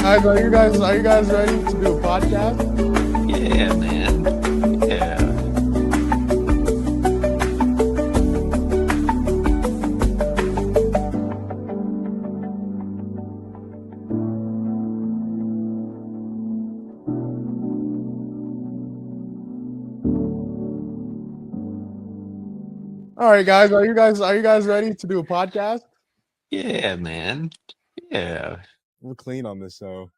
Are you guys ready to do a podcast? Yeah, man. Yeah. All right, guys. Are you guys ready to do a podcast? Yeah, man. Yeah. We're clean on this, so.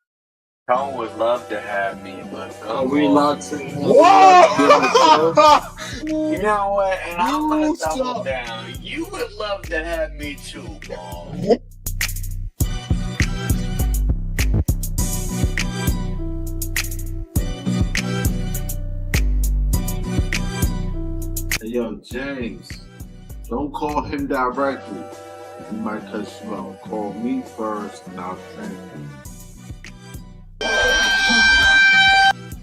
Tone would love to have me, but we love to. Whoa! You know what? And I'm gonna You double stop. down. You would love to have me too, bro. Hey, yo, James, don't call him directly. He might cut you out. Call me first, and I'll thank you.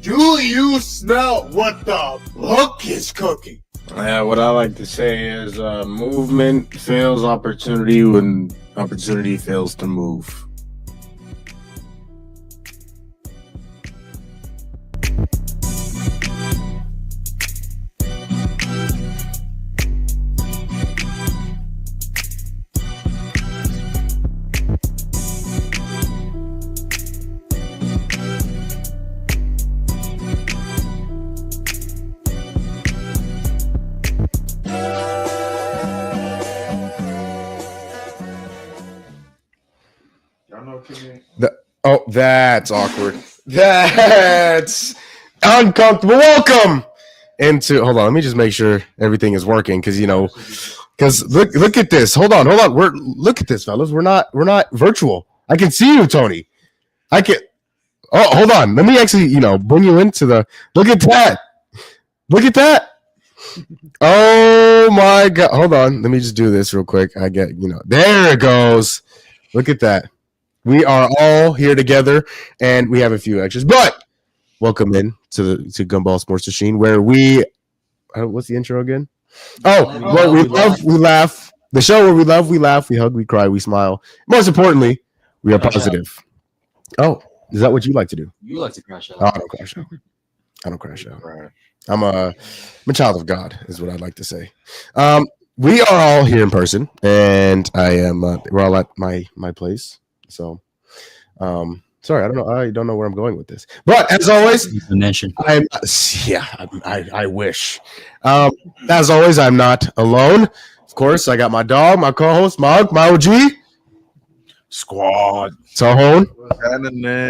Do you smell what the book is cooking? Yeah, what I like to say is movement fails opportunity when opportunity fails to move. Y'all know Kimmy? Oh, that's awkward. That's uncomfortable. Welcome into. Hold on, let me just make sure everything is working because look at this. Hold on. Look at this, fellas. We're not virtual. I can see you, Tony. I can. Oh, hold on. Let me actually bring you into the. Look at that. Look at that. Oh my God. Hold on. Let me just do this real quick. I get there it goes. Look at that. We are all here together, and we have a few extras. But welcome in to Gumball Sports Machine, where we. What's the intro again? Oh, we love, we laugh. The show where we love, we laugh, we hug, we cry, we smile. Most importantly, we are positive. Oh, is that what you like to do? You like to crash out. Oh, I don't crash out. I don't crash out. I'm a child of God, is what I'd like to say. We are all here in person, and I am. We're all at my place. So, sorry, I don't know where I'm going with this, but as always, I wish. As always, I'm not alone. Of course, I got my dog, my co-host, my OG Squad. Tahone.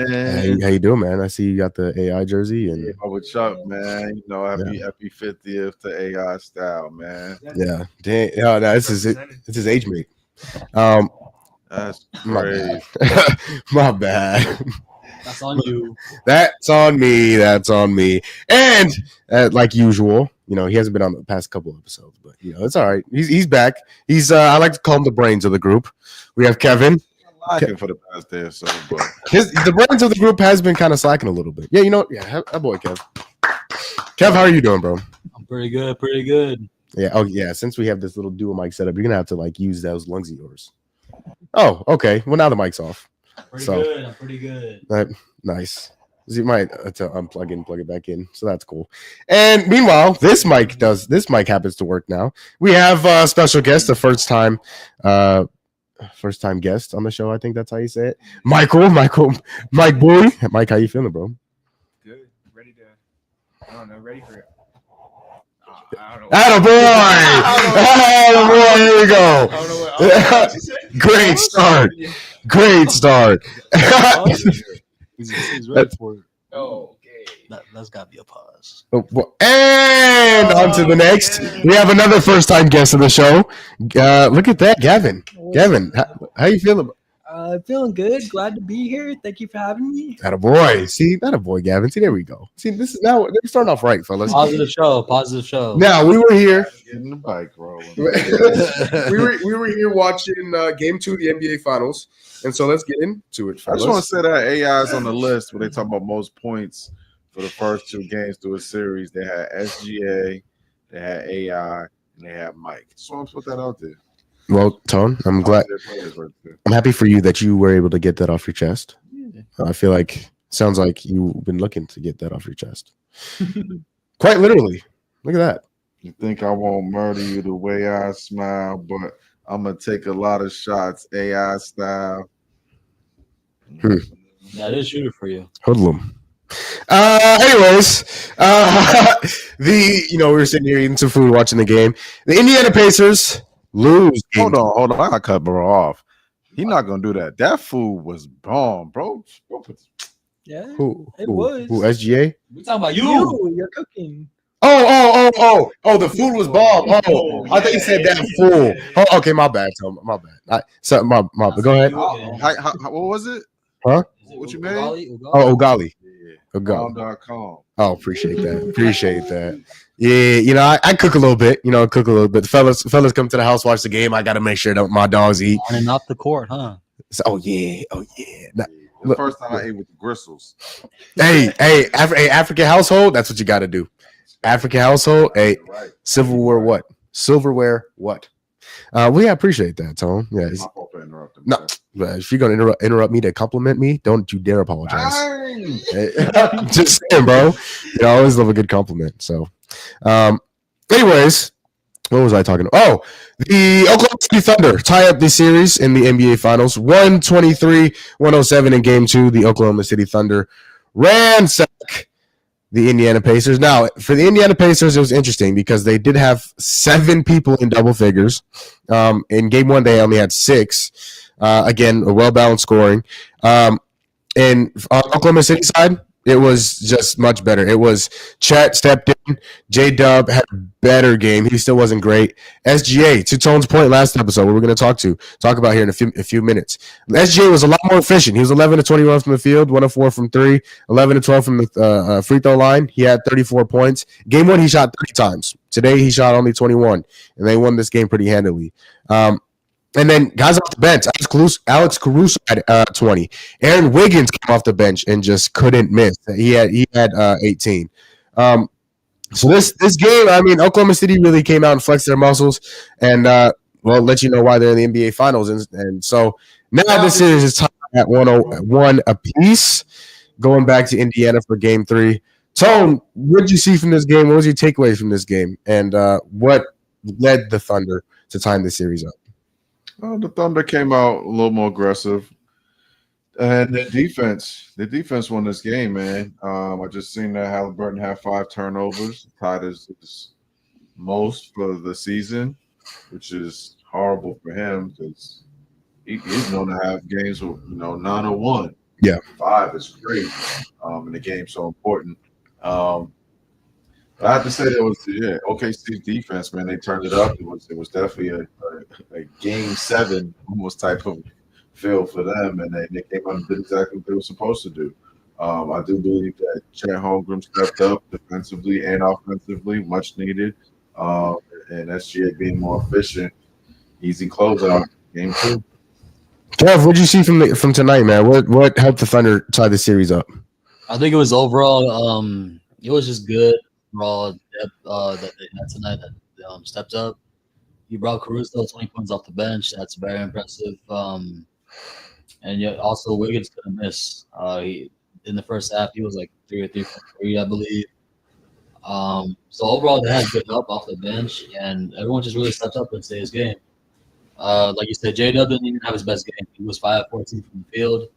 Hey, How you doing, man? I see you got the AI jersey and what's up, man? Happy 50th to AI style, man. yeah. Dang, no, this is his age mate. That's My crazy. bad. My bad. That's on you. That's on me. And like usual, he hasn't been on the past couple of episodes, but it's all right. He's back. He's I like to call him the brains of the group. We have Kevin. Slacking for the past day or so, but The brains of the group has been kind of slacking a little bit. Yeah, that boy Kev. Kev, how are you doing, bro? I'm pretty good. Yeah. Oh yeah. Since we have this little dual mic setup, you're gonna have to use those lungs of yours. Oh, okay. Well, now the mic's off. I'm pretty good. Nice. You might to unplug and plug it back in, so that's cool. And meanwhile, this mic happens to work now. We have a special guest, the first time guest on the show. I think that's how you say it. Mike Boy. Mike, how you feeling, bro? Good. Ready for it. Attaboy! Here we go. Great start. He's ready for it. Oh, okay. That's got to be a pause. And on to the next. We have another first-time guest of the show. Look at that, Gavin. Gavin, how you feeling? Feeling good. Glad to be here. Thank you for having me. Attaboy. See, attaboy, Gavin. See, there we go. See, this is now we're starting off right, fellas. Positive show. Now we were here. getting the bike rolling. we were here watching Game 2 of the NBA Finals, and so let's get into it, I fellas. just want to say that AI is on the list when they talk about most points for the first two games through a series. They had SGA, they had AI, and they had Mike. Just want to put that out there. Well, Tone, I'm glad. I'm happy for you that you were able to get that off your chest. I feel like sounds like you've been looking to get that off your chest. Quite literally. Look at that. You think I won't murder you the way I smile, but I'm gonna take a lot of shots, AI style. That is shooter for you. Hoodlum. Anyways, we were sitting here eating some food, watching the game. The Indiana Pacers lose. Hold on. I gotta cut bro off. He's not gonna do that. That food was bomb, bro. Yeah. Who? It was. Who? SGA? We talking about you. You're cooking. Oh! The food was bomb. Oh, I thought you said that fool. Oh, okay, my bad, Tom. My bad. My go ahead. What was it? Huh? What you made? Oh, Ugali. Yeah. Ugali. Bomb.com. Oh, appreciate that. Yeah, I cook a little bit. Cook a little bit. The fellas come to the house, watch the game. I got to make sure that my dogs eat. Running off the court, huh? So, oh yeah. The first time I ate with the gristles. Hey, African household. That's what you got to do. African household. Hey, Right. silverware. What? I appreciate that, Tom. Yeah. My fault for interrupting. No, but if you're gonna interrupt me to compliment me, don't you dare apologize. Dang. Just saying, bro. I always love a good compliment. So, anyways, what was I talking about? Oh, the Oklahoma City Thunder tie up the series in the NBA Finals, 123-107 in Game 2. The Oklahoma City Thunder ransack the Indiana Pacers. Now, for the Indiana Pacers, it was interesting because they did have 7 people in double figures. In Game 1, they only had 6. Again, a well-balanced scoring. And on Oklahoma City side, it was just much better. It was Chet stepped in. J-Dub had a better game. He still wasn't great. SGA, to Tone's point last episode, what we're going to talk about here in a few minutes. SGA was a lot more efficient. He was 11 to 21 from the field, 1 of 4 from 3, 11 to 12 from the free throw line. He had 34 points. Game 1, he shot 30 times. Today, he shot only 21, and they won this game pretty handily. And then guys off the bench, Alex Caruso had 20. Aaron Wiggins came off the bench and just couldn't miss. He had 18. So this game, I mean, Oklahoma City really came out and flexed their muscles, and let you know why they're in the NBA Finals. And so now this series is tied at 101 apiece, going back to Indiana for Game 3. Tone, what did you see from this game? What was your takeaway from this game? And what led the Thunder to time the series up? The Thunder came out a little more aggressive, and the defense won this game, man. I just seen that Halliburton had 5 turnovers, tied his most for the season, which is horrible for him because he's known to have games with 9 or 1. Yeah, 5 is great, and the game's so important. I have to say that was OKC's defense, man. They turned it up. It was definitely a Game 7 almost type of feel for them, and they came out and did exactly what they were supposed to do. I do believe that Chet Holmgren stepped up defensively and offensively, much needed, and SGA being more efficient. Easy closeout, Game 2. Kev, what did you see from tonight, man? What helped the Thunder tie the series up? I think it was overall. It was just good. Overall depth that they had tonight that stepped up. He brought Caruso 20 points off the bench. That's very impressive. And yet also Wiggins couldn't miss. In the first half he was like 3 or 3 from 3, I believe. So overall they had good help off the bench, and everyone just really stepped up in today's game. Like you said, J-Dub didn't even have his best game. He was 5 of 14 from the field.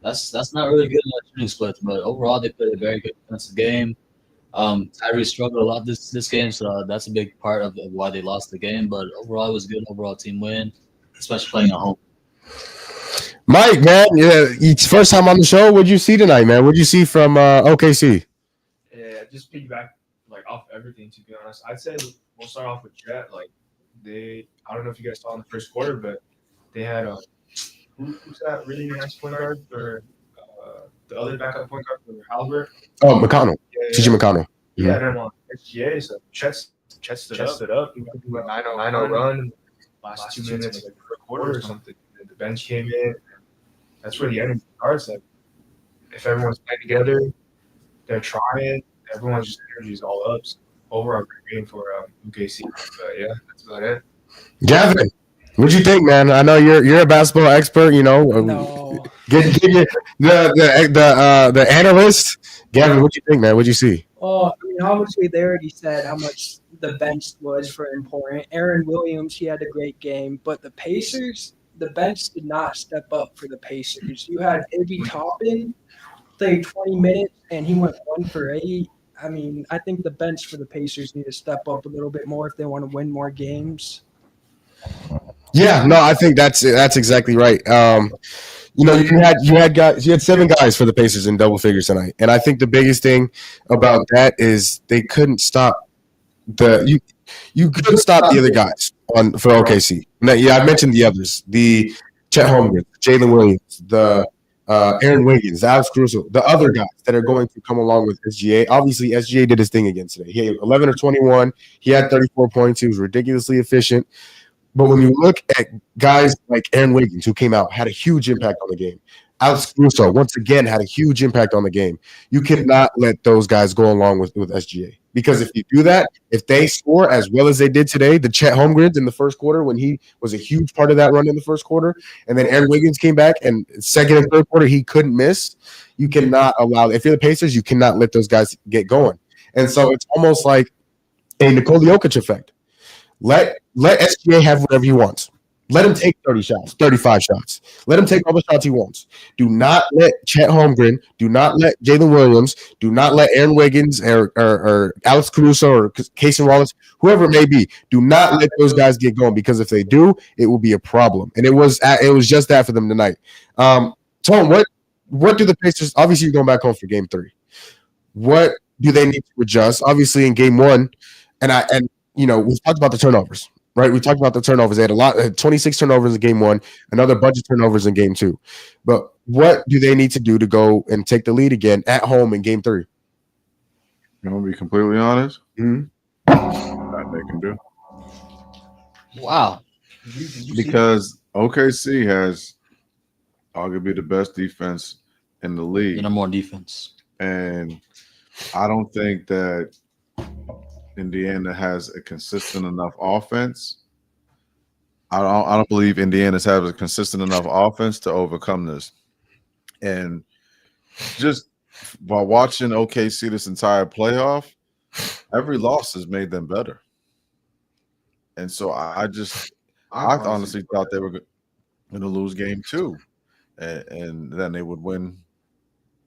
That's not really good in shooting splits, but overall they played a very good defensive game. Tyrese struggled a lot this game, so that's a big part of why they lost the game. But overall, it was good. Overall team win, especially playing at home. Mike, man, first time on the show. What'd you see tonight, man? What'd you see from OKC? Yeah, just piggyback off everything. To be honest, I'd say we'll start off with Jet. I don't know if you guys saw in the first quarter, but they had who's that really nice point guard for the other backup point guard for Halliburton? Oh, McConnell. Yeah, TJ McConnell. Yeah, and then on SGA, so Chet stood up. He went 9-0 run last 2 minutes of the quarter or something. And the bench came in. That's where the energy starts. Like, if everyone's playing together, they're trying. Everyone's just energy is all up. So overall, great game for OKC. But yeah, that's about it. Gavin, What'd you think, man? I know you're a basketball expert. You know, No. get your, the analyst. Gavin, what'd you think, man? What'd you see? Well, I mean, obviously they already said how much the bench was for important. Aaron Williams, he had a great game, but the Pacers, the bench did not step up for the Pacers. You had Ibi Toppin played 20 minutes and he went 1 for 8. I mean, I think the bench for the Pacers need to step up a little bit more if they want to win more games. Yeah, no, I think that's exactly right. You know, you had 7 guys for the Pacers in double figures tonight, and I think the biggest thing about that is they couldn't stop you couldn't stop the other guys for OKC. Now, yeah, I mentioned the others: the Chet Holmgren, Jalen Williams, the Aaron Wiggins, Alex Caruso, the other guys that are going to come along with SGA. Obviously, SGA did his thing again today. He had 11 or 21. He had 34 points. He was ridiculously efficient. But when you look at guys like Aaron Wiggins, who came out, had a huge impact on the game. Alex Caruso, once again, had a huge impact on the game. You cannot let those guys go along with SGA. Because if you do that, if they score as well as they did today, the Chet Holmgren in the first quarter, when he was a huge part of that run in the first quarter, and then Aaron Wiggins came back, and second and third quarter, he couldn't miss. You cannot allow – if you're the Pacers, you cannot let those guys get going. And so it's almost like a Nikola Jokic effect. Let SGA have whatever he wants. Let him take 30 shots, 35 shots. Let him take all the shots he wants. Do not let Chet Holmgren, do not let Jalen Williams, do not let Aaron Wiggins or Alex Caruso or Casey Wallace, whoever it may be, do not let those guys get going, because if they do, it will be a problem. And it was just that for them tonight. Tone, what do the Pacers – obviously you're going back home for game 3. What do they need to adjust? Obviously in game 1, and you know, we've talked about the turnovers. Right, we talked about the turnovers. They had 26 turnovers in game 1, another bunch of turnovers in game 2. But what do they need to do to go and take the lead again at home in game 3? You want to be completely honest? Mm-hmm. That they can do. Wow. Because OKC has arguably the best defense in the league. You know, more defense. And I don't think that Indiana has a consistent enough offense. I don't believe Indiana's have a consistent enough offense to overcome this. And just by watching OKC this entire playoff, every loss has made them better. And so I honestly thought they were going to lose game 2, and then they would win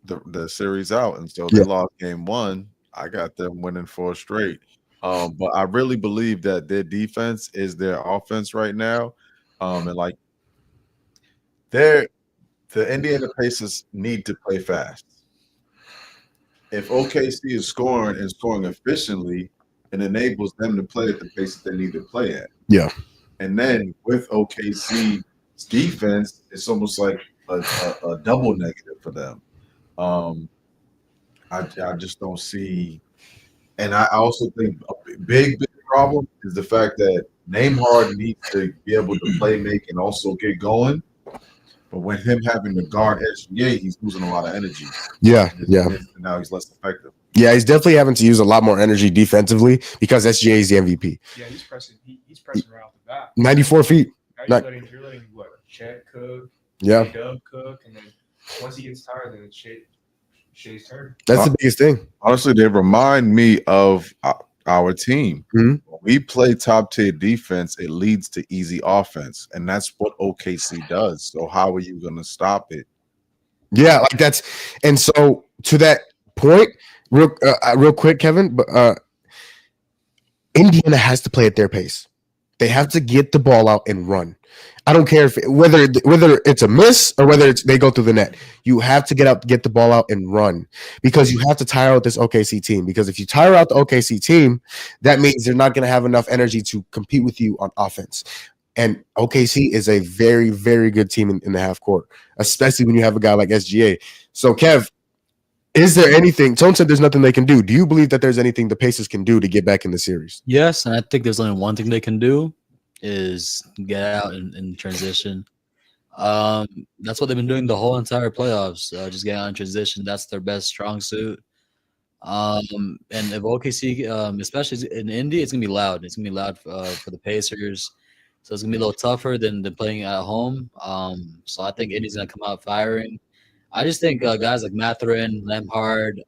the series out. And so they lost game 1. I got them winning 4 straight. But I really believe that their defense is their offense right now. And like the Indiana Pacers need to play fast. If OKC is scoring and scoring efficiently, it enables them to play at the pace that they need to play at. Yeah. And then with OKC's defense, it's almost like a double negative for them. I just don't see. And I also think a big problem is the fact that Nembhard needs to be able to play, make, and also get going. But with him having to guard SGA, he's losing a lot of energy. Yeah. And now he's less effective. Yeah, he's definitely having to use a lot more energy defensively because SGA is the MVP. Yeah, he's pressing. He's pressing right off the bat. 94 feet. Now you're letting what? Chet cook. Yeah. Dub cook, and then once he gets tired, then it's Shay's turn. That's the biggest thing. Honestly, they remind me of our team. Mm-hmm. When we play top tier defense, it leads to easy offense, and that's what OKC does. So how are you going to stop it? Yeah, like that's, and so to that point, real quick, Kevin, but Indiana has to play at their pace. They have to get the ball out and run. I don't care whether it's a miss or whether they go through the net. You have to get the ball out and run, because you have to tire out this OKC team. Because if you tire out the OKC team, that means they're not going to have enough energy to compete with you on offense. And OKC is a very, very good team in the half court, especially when you have a guy like SGA. So, Kev, is there anything? Tone said there's nothing they can do. Do you believe that there's anything the Pacers can do to get back in the series? Yes, and I think there's only one thing they can do is get out in transition. That's what they've been doing the whole entire playoffs. Just get out in transition. That's their best strong suit. And if OKC, especially in Indy, it's gonna be loud. It's gonna be loud for the Pacers. So it's gonna be a little tougher than playing at home. So I think Indy's gonna come out firing. I just think guys like Matherin, Lampard,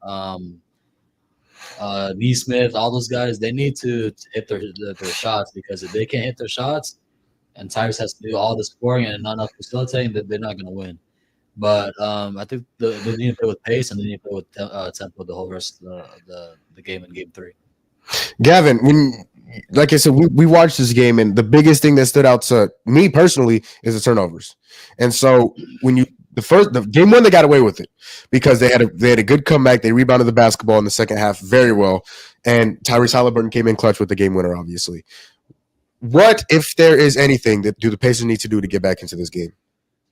Neesmith, all those guys, they need to hit their shots, because if they can't hit their shots and Tyrese has to do all the scoring and not enough facilitating, they're not going to win. But I think they need to play with pace, and they need to play with tempo the whole rest of the game in game 3. Gavin, like I said, we watched this game, and the biggest thing that stood out to me personally is the turnovers. And so when the game 1, they got away with it because they had a good comeback. They rebounded the basketball in the second half very well, and Tyrese Halliburton came in clutch with the game winner, obviously. What, if there is anything, that do the Pacers need to do to get back into this game?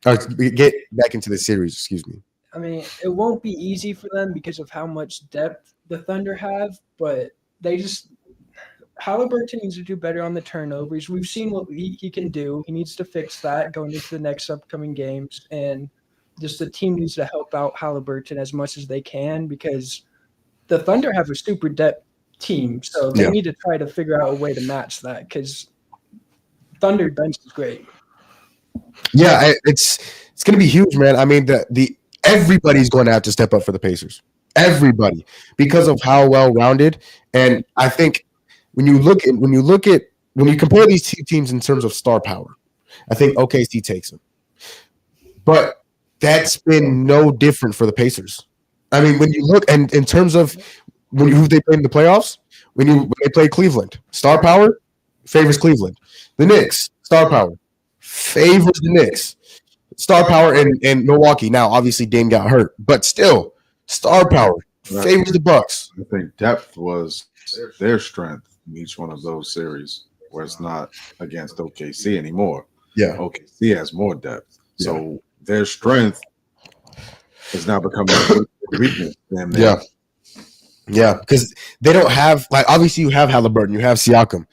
Or get back into the series, excuse me. I mean, it won't be easy for them because of how much depth the Thunder have, but Halliburton needs to do better on the turnovers. We've seen what he can do. He needs to fix that going into the next upcoming games, and just the team needs to help out Halliburton as much as they can, because the Thunder have a super depth team, so they need to try to figure out a way to match that, because Thunder bench is great. Yeah, it's going to be huge, man. I mean, everybody's going to have to step up for the Pacers. Everybody, because of how well rounded. And I think when you compare these two teams in terms of star power, I think OKC takes them. But that's been no different for the Pacers. I mean, when you look, and in terms of who they played in the playoffs, when they play Cleveland, star power favors Cleveland. The Knicks, star power favors the Knicks. Star power in Milwaukee. Now, obviously, Dame got hurt, but still, star power favors the Bucks. I think depth was their strength in each one of those series, where it's not against OKC anymore. Yeah, OKC has more depth, so their strength is now becoming a weakness. Yeah, because they don't have, like, obviously you have Halliburton, you have Siakam,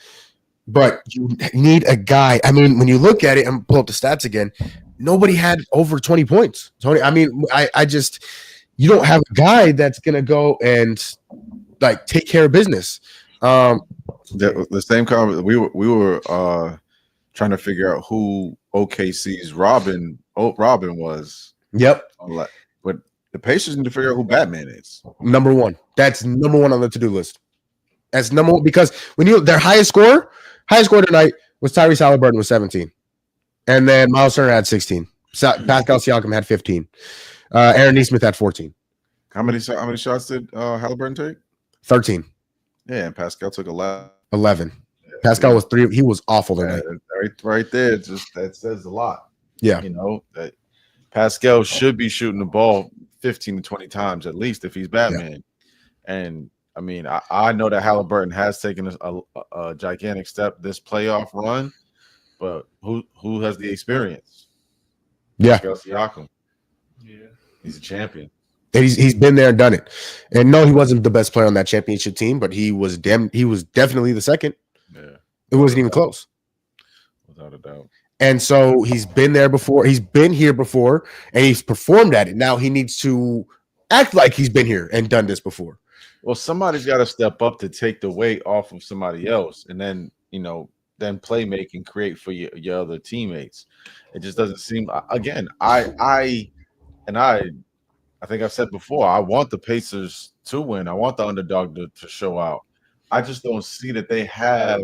but you need a guy. I mean, when you look at it and pull up the stats again, nobody had over 20 points. Tony, I mean, you don't have a guy that's gonna go and like take care of business. The same comment we were trying to figure out who OKC's Robin was. Yep. But the Pacers need to figure out who Batman is. Number one. That's number one on the to-do list. That's number one, because when their highest score tonight was Tyrese Halliburton with 17. And then Miles Turner had 16. Pascal Siakam had 15. Aaron Neesmith had 14. How many shots did Halliburton take? 13. Yeah, and Pascal took 11. Yeah, Pascal was 3. He was awful tonight. Right there, that says a lot. Yeah. You know, that Pascal should be shooting the ball 15 to 20 times at least if he's Batman. Yeah. And I mean, I know that Halliburton has taken a gigantic step this playoff run, but who has the experience? Yeah. Pascal Siakam. Yeah. He's a champion. And he's been there and done it. And no, he wasn't the best player on that championship team, but he was definitely the second. Yeah. It wasn't even close. Without a doubt. And so he's been there before. He's been here before, and he's performed at it. Now he needs to act like he's been here and done this before. Well, somebody's got to step up to take the weight off of somebody else, and then play make and create for your other teammates. It just doesn't seem. Again, I think I've said before, I want the Pacers to win. I want the underdog to show out. I just don't see that they have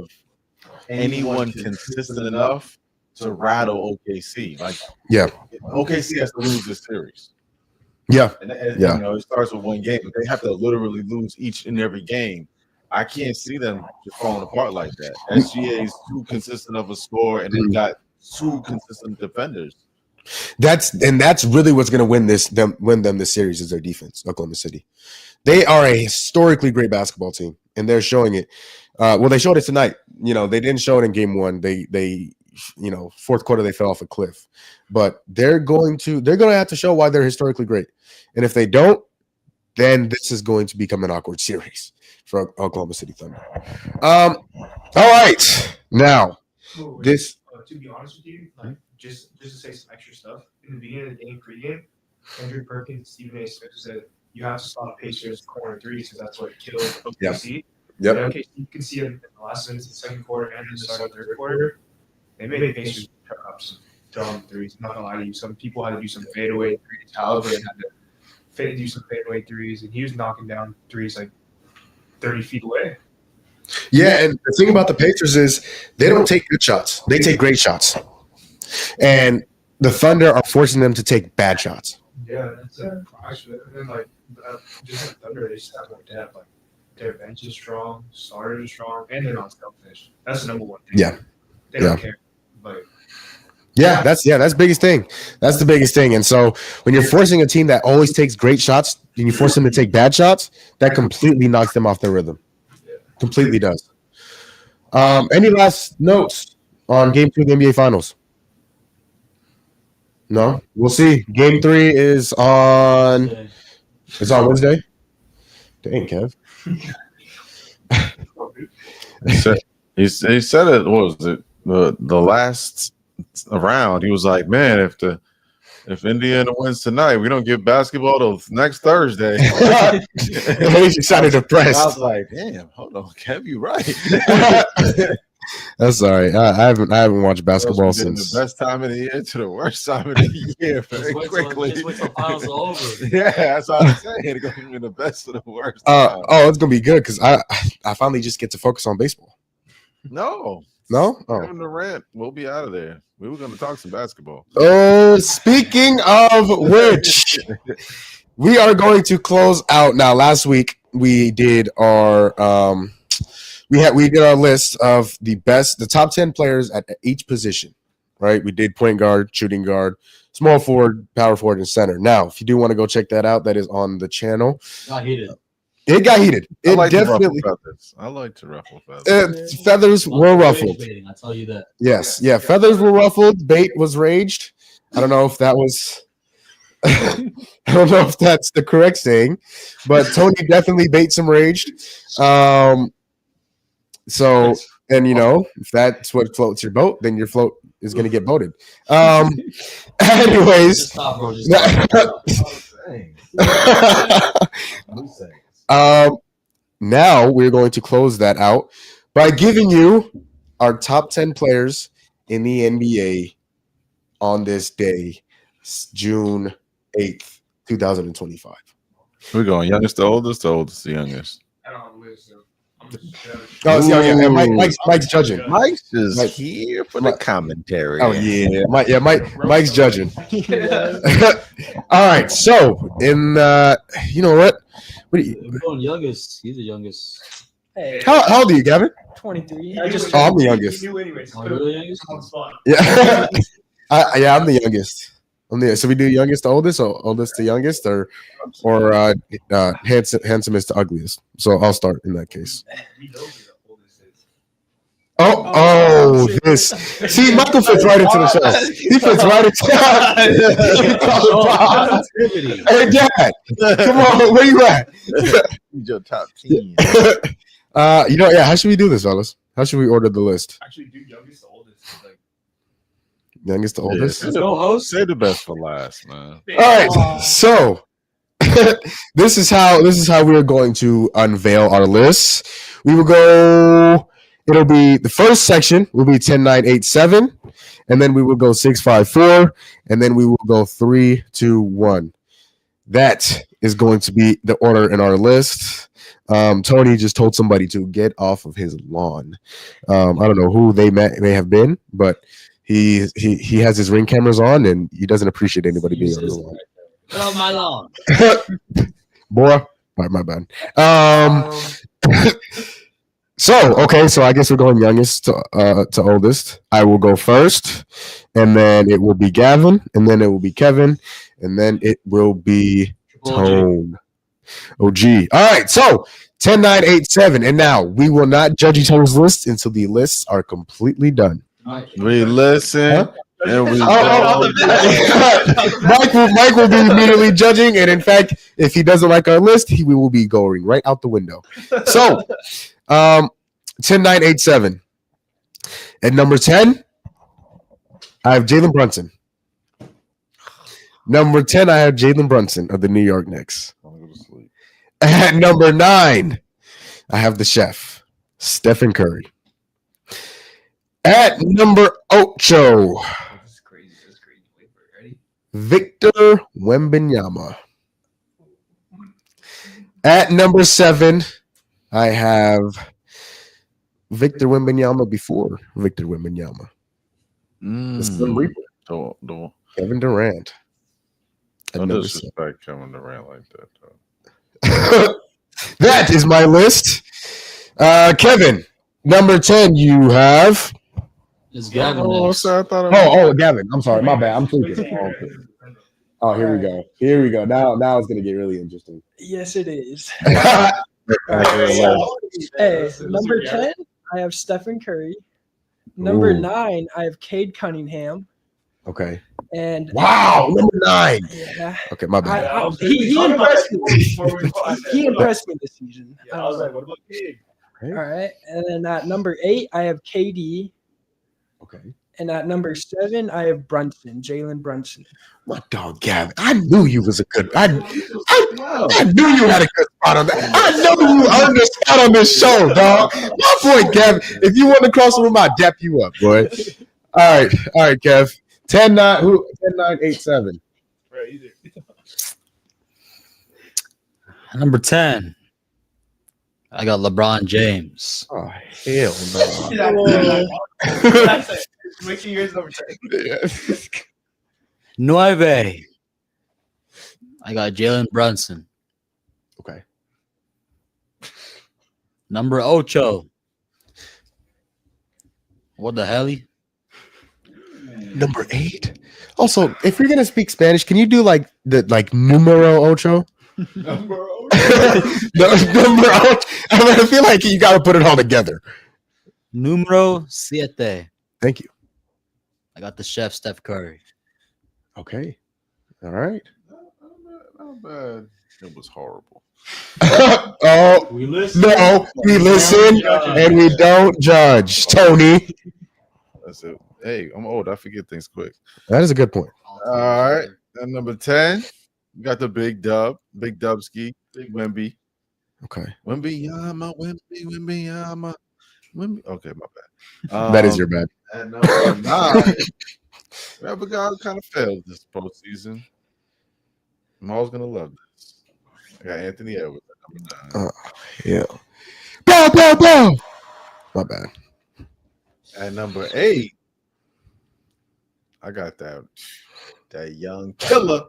anyone consistent enough to rattle OKC. Like, yeah, OKC has to lose this series. Yeah, and it starts with one game. But they have to literally lose each and every game. I can't see them just falling apart like that. SGA is too consistent of a scorer, and they've got two consistent defenders. That's really what's going to win them this series is their defense. Oklahoma City, they are a historically great basketball team, and they're showing it. They showed it tonight. They didn't show it in game one. They fourth quarter they fell off a cliff, but they're going to have to show why they're historically great. And if they don't, then this is going to become an awkward series for Oklahoma City Thunder. All right, now this. To be honest with you, like just to say some extra stuff in the beginning of the game, pregame, Andrew Perkins and Stephen A. Smith said you have to stop Pacers corner threes because that's what killed OKC. Yep. Okay, you can see it in the last minutes of the second quarter and the start of the third quarter. They made Pacers pick up some dumb threes. I'm not gonna lie to you. Some people had to do some fadeaway threes. Halliburton had to do some fadeaway threes, and he was knocking down threes like 30 feet away. Yeah, and the thing about the Pacers is they don't take good shots. They take great shots. And the Thunder are forcing them to take bad shots. Yeah, that's it. Actually, and then like just like Thunder, they just have more depth. Like their bench is strong, starters are strong, and they're not selfish. That's the number one thing. Yeah. They don't care. Like that's the biggest thing. That's the biggest thing. And so when you're forcing a team that always takes great shots and you force them to take bad shots, that completely knocks them off their rhythm. Completely does. Any last notes on Game 2 of the NBA Finals? No? We'll see. Game 3 is on Wednesday. Dang, Kev. He said it, what was it? The last round, he was like, man, if Indiana wins tonight, we don't get basketball till next Thursday. He sounded depressed. I was like, damn, hold on, Kev, you right. That's all right. I haven't watched basketball since the best time of the year to the worst time of the year very quickly. Just wait till finals are over. Yeah, that's what I'm saying. It's going to be the best of the worst. It's gonna be good because I finally just get to focus on baseball. No. Kevin Durant, we'll be out of there. We were going to talk some basketball. Speaking of which, we are going to close out now. Last week we did our we did our list of the top 10 players at each position. Right? We did point guard, shooting guard, small forward, power forward, and center. Now, if you do want to go check that out, that is on the channel. Got heated. It got heated. I like definitely. I like to ruffle feathers. Feathers were ruffled. I tell you that. Yes, yeah. Feathers were ruffled. Bait was raged. I don't know if that was. I don't know if that's the correct saying, but Tony definitely bait some raged. So, and if that's what floats your boat, then your float is going to get boated. Anyways. Stop, bro. Now we're going to close that out by giving you our top 10 players in the NBA on this day, June 8th, 2025. We're going youngest to oldest to youngest. I don't have a list. So I'm just Yeah. Mike's judging. Mike's just here for the commentary. Oh yeah, Mike's judging. All right, so in you know what? What do you? We're going youngest. He's the youngest. Hey, How old are you, Gavin? 23. I'm the youngest. You knew anyways. Oh, you're the youngest? Sounds fun. Yeah, I'm the youngest. So we do youngest to oldest, or oldest to youngest, or handsomest to ugliest. So I'll start in that case. We know who the oldest is. Oh, this. See, Michael fits right into the show. He fits right into. Hey, Dad, come on, where you at? He's your top 10. How should we do this, fellas? How should we order the list? Actually, do youngest to oldest. Like, Youngest to oldest. Let's go, host. Say the best for last, man. All right, so this is how we are going to unveil our lists. We will go. It'll be the first section will be 10, 9, 8, 7, and then we will go 6, 5, 4, and then we will go 3, 2, 1. That is going to be the order in our list. Tony just told somebody to get off of his lawn. I don't know who they may have been, but he has his Ring cameras on, and he doesn't appreciate anybody being on his lawn. Get off my lawn. Boy, all right, my bad. So I guess we're going youngest to oldest. I will go first, and then it will be Gavin, and then it will be Kevin, and then it will be Tone. OG. All right, so 10, 9, 8, 7. And now we will not judge each other's lists until the lists are completely done. We listen. And we Mike will be immediately judging, and in fact, if he doesn't like our list, we will be going right out the window. So 10, 9, 8, 7. At number 10, I have Jalen Brunson. Number 10, I have Jalen Brunson of the New York Knicks. At number 9, I have the chef, Stephen Curry. At number 8, This is crazy. This is crazy. Wait for it. Ready? Victor Wembanyama. At number 7, I have Victor Wembanyama before Victor Wembanyama. The Slim Reaper, Don't Kevin Durant. At number 7. disrespect Kevin Durant like that. Though. That is my list. Kevin, number 10, you have. It's Gavin. Oh, next. sorry, I thought Oh, Gavin. I'm sorry. My bad. I'm tweaking. Oh, here we go. Here we go. Now it's going to get really interesting. Yes, it is. Okay. Hey, number 10, I have Stephen Curry. Number Ooh. 9, I have Cade Cunningham. Okay. And Wow. Number 9. yeah, Okay, my bad. he impressed me. He impressed me this season. Yeah, I was like, what about Pig? All right. And then at number 8, I have KD. Okay. And at number 7, I have Brunson, Jalen Brunson. My dog, Gavin. I knew you was a good. I knew you had a good spot on that. I know you earned a spot on this show, dog. My boy, Gavin. If you want to cross the room, I'll dap you up, boy. All right, Kev. 10-9. Who? 10-9-8-7. Right, either. Number 10, I got LeBron James. Oh hell no. That's it. Make sure yours number 10. 9, I got Jalen Brunson. Okay. Number 8, what the hell? Number 8. Also, if you're gonna speak Spanish, can you do like numero ocho? Number Number 8. I mean, I feel like you got to put it all together. Numero 7, Thank you. I got the chef Steph Curry. Okay. All right. Not bad. It was horrible. Oh We listen. no, we listen and we don't judge. Tony, That's it. Hey, I'm old. I forget things quick. that is a good point. All right. And number 10, we got the Big Dubski, Big Wemby. Okay, Wembyama. Okay, my bad. that is your bad. And number 9, we have a guy who kind of failed this postseason. Maul's gonna love this. I got Anthony Edwards at number 9. Yeah. Bow, bow, bow. My bad. At number 8, I got that young killer,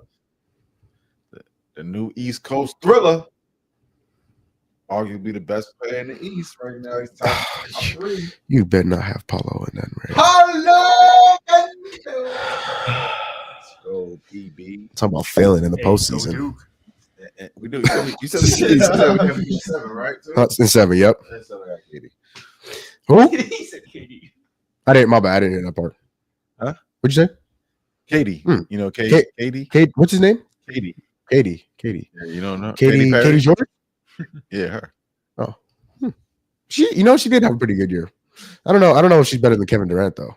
the new East Coast thriller. Arguably the best player in the East right now. He's top 3. You better not have Paulo in that, right? Hello, let's go, PB. Talking about failing in the postseason. We do. You said the 7, right? In 7, yep. That's what I got, Katie. Who? He said KD. I didn't. My bad. I didn't hear that part. Huh? What'd you say? Katie. Hmm. You know Katie? Kate. What's his name? Katie. Katie. Yeah, you don't know? Katie Perry? Jordan. Yeah, her. She did have a pretty good year. I don't know if she's better than Kevin Durant though.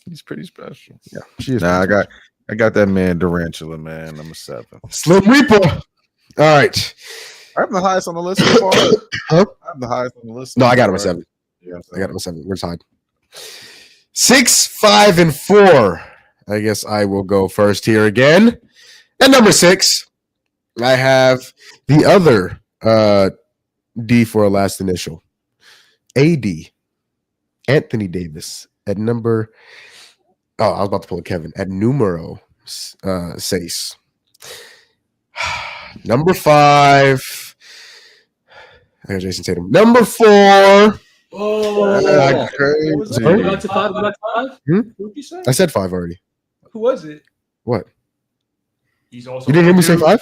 He's pretty special. Yeah, she is. Nah, I got that man Durantula, man. Number 7. Slim Reaper. All right. I have the highest on the list so far. Huh? I have the highest on the list. No, I got him at 7. Yeah, I got him at 7. We're tied. 6, 5, and 4. I guess I will go first here again. At number 6, I have the other D for a last initial. AD. Anthony Davis at number. Oh, I was about to pull a Kevin at numero 6. Number 5. I got Jason Tatum. Number 4. Oh, crazy. Sorry? Go to 5, go to 5? Hmm? Who did you say? I said 5 already. Who was it? What? He's also. You didn't hear me say 5?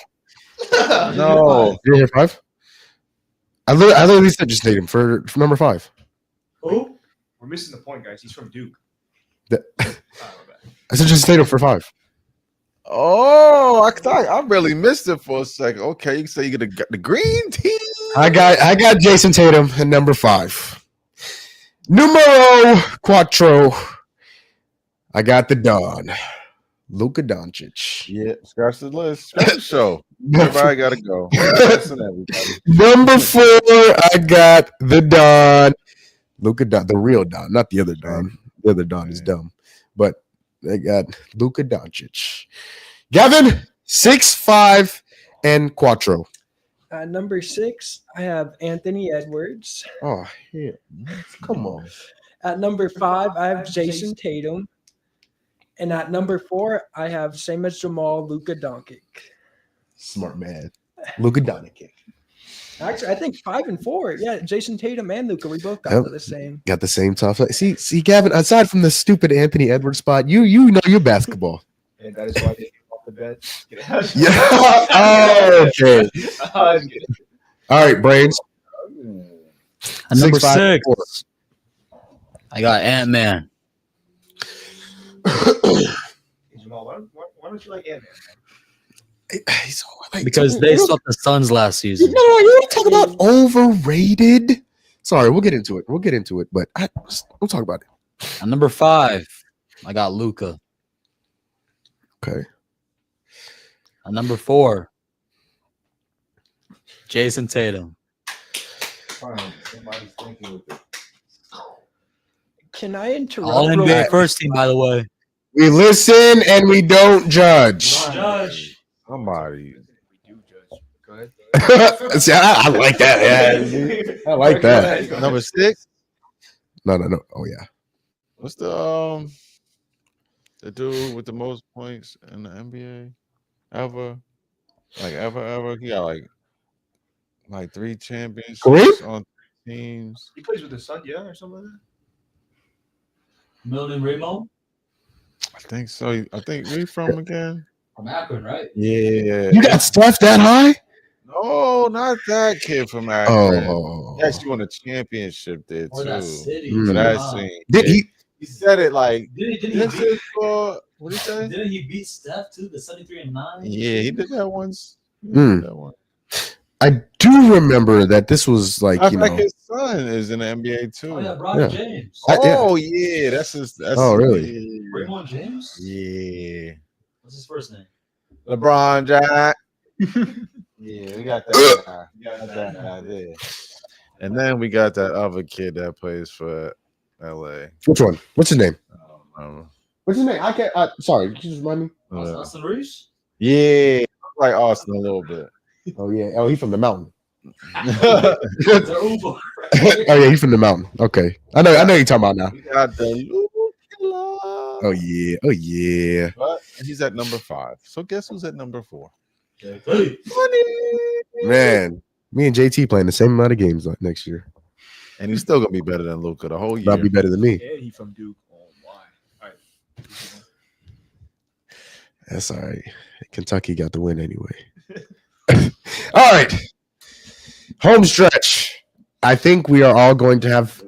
No. You didn't hear 5? I literally said just Tatum for number 5. Who? We're missing the point, guys. He's from Duke. The- Oh, my bad. I said just Tatum for 5. Oh, I really missed it for a second. Okay, you can say you get the green team. I got Jason Tatum at number 5. Numero quattro. I got the Don. Luka Doncic. Yeah, scratch the list. Scratch the show. Everybody got to go. Listen, everybody. Number 4, I got the Don. Luka Don, the real Don, not the other Don. The other Don is dumb, but they got Luka Doncic. Gavin, 6'5" and Quattro. At number 6, I have Anthony Edwards. Oh, yeah. Come on. At number 5, I have Jason Tatum. And at number 4, I have same as Jamal, Luka Doncic. Smart man. Luka Doncic. Actually, I think 5 and 4. Yeah, Jason Tatum and Luka, we both got Yep. to the same. Got the same top. See, Gavin, aside from the stupid Anthony Edwards spot, you know your basketball. And that is why they came off the bench. Get out. Yeah. Oh, okay. I'm kidding. All right, Brains. At number 6'5", 6, 4. I got Ant-Man. Jamal, why don't you like Ant-Man? He's like, Because they swept the Suns last You season. know, you want to talk about overrated? Sorry, we'll get into it. But we'll talk about it. At number 5, I got Luka. Okay. At number 4, Jason Tatum. Somebody's thinking with it. Can I interrupt? All real NBA quick? first team, by the way. We listen and we don't judge. Somebody. We do judge. Go ahead. See, I like that. Yeah, I like that. Number 6. No. Oh yeah. What's the dude with the most points in the NBA ever? Like ever? He got like 3 championships Kareem? on 3 teams. He plays with the Sun, yeah, or something like that. Milton Remo I think so. I think where you from again? from Akron, right? Yeah. You got Steph that high? No, not that kid from Akron. Oh. He actually won a championship there Or too. that city. Mm. So that Wow. scene. Did he? He said it like Didn't this he is for what did he say? Didn't he beat Steph too? The 73-9. Yeah, he did that once. He Mm. did that one. I do remember that this was like, I you like know. his son is in the NBA too. Oh yeah, Bron Yeah. James. Yeah. Oh yeah, that's his. That's Oh, really? Yeah. Raymond James. Yeah. What's his first name? LeBron Jack. Yeah, we got that guy. We got that guy there. And then we got that other kid that plays for LA. Which one? What's his name? I don't remember. What's his name? I can't. Sorry, can you just remind me? Austin Reeves. Yeah, like Austin a little bit. Oh yeah. Oh, he's from the mountain. They're Uber. Oh yeah, he's from the mountain. Okay, I know you're talking about now. We got the Lou Killer. Oh yeah. But he's at number 5. So guess who's at number 4? Hey. Man, me and JT playing the same amount of games like next year. And he's still gonna be better than Luka the whole year. That'll be better than me. Yeah, he from Duke. Oh my. All right. That's all right. Kentucky got the win anyway. All right. Home stretch. I think we are all going to have.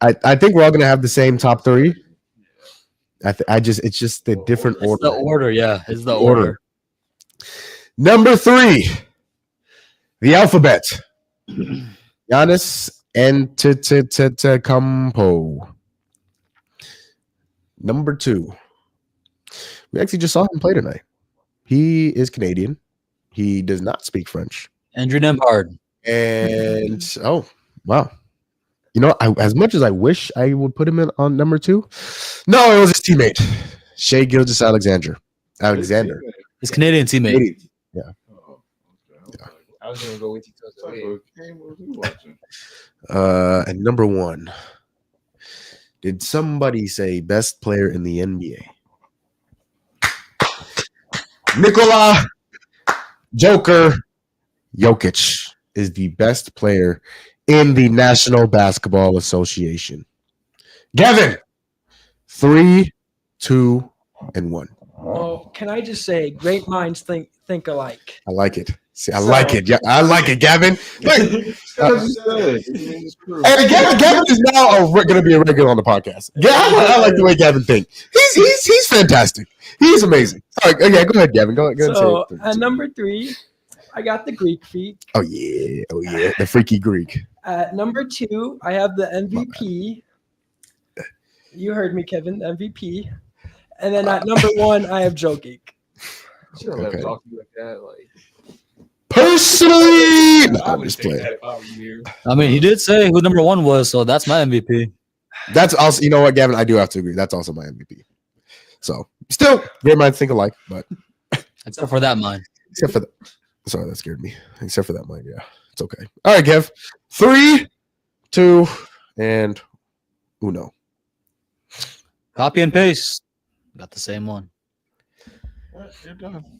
I think we're all going to have the same top 3. It's just the different It's order. the order, yeah. It's the Order. order. Number 3, the alphabet. Giannis Antetokounmpo. Number 2. We actually just saw him play tonight. He is Canadian. He does not speak French. Andrew Nembhard. And oh, wow. You know, as much as I wish I would put him in on number 2, no, it was his teammate, Shea Gilgeous-Alexander. His Canadian teammate. Yeah. I was gonna go with you. And number 1. Did somebody say best player in the NBA? Nikola Joker Jokic is the best player in the National Basketball Association. Gavin, 3, 2, and 1. Well, can I just say, great minds think alike. I like it. See, I like it. Yeah, I like it, Gavin. Look, and Gavin is now going to be a regular on the podcast. Yeah, I like the way Gavin thinks. He's fantastic. He's amazing. All right, yeah, go ahead, Gavin. Go ahead. So And say it. at number 3, I got the Greek feet. Oh yeah, the freaky Greek. At number 2, I have the MVP. You heard me, Kevin. MVP. And then at number 1, I have Jokic. Should have Okay. talked to you like that. Like Personally, no, I I'm would just take playing. that if I were you. I mean, he did say who number 1 was, so that's my MVP. That's also, you know what, Gavin, I do have to agree. That's also my MVP. So still, great minds think alike, but Except for that mine. except for sorry, that scared me. Except for that mind, yeah, it's okay. All right, Kev. 3, 2, and uno. Copy and paste. Got the same one. You're done.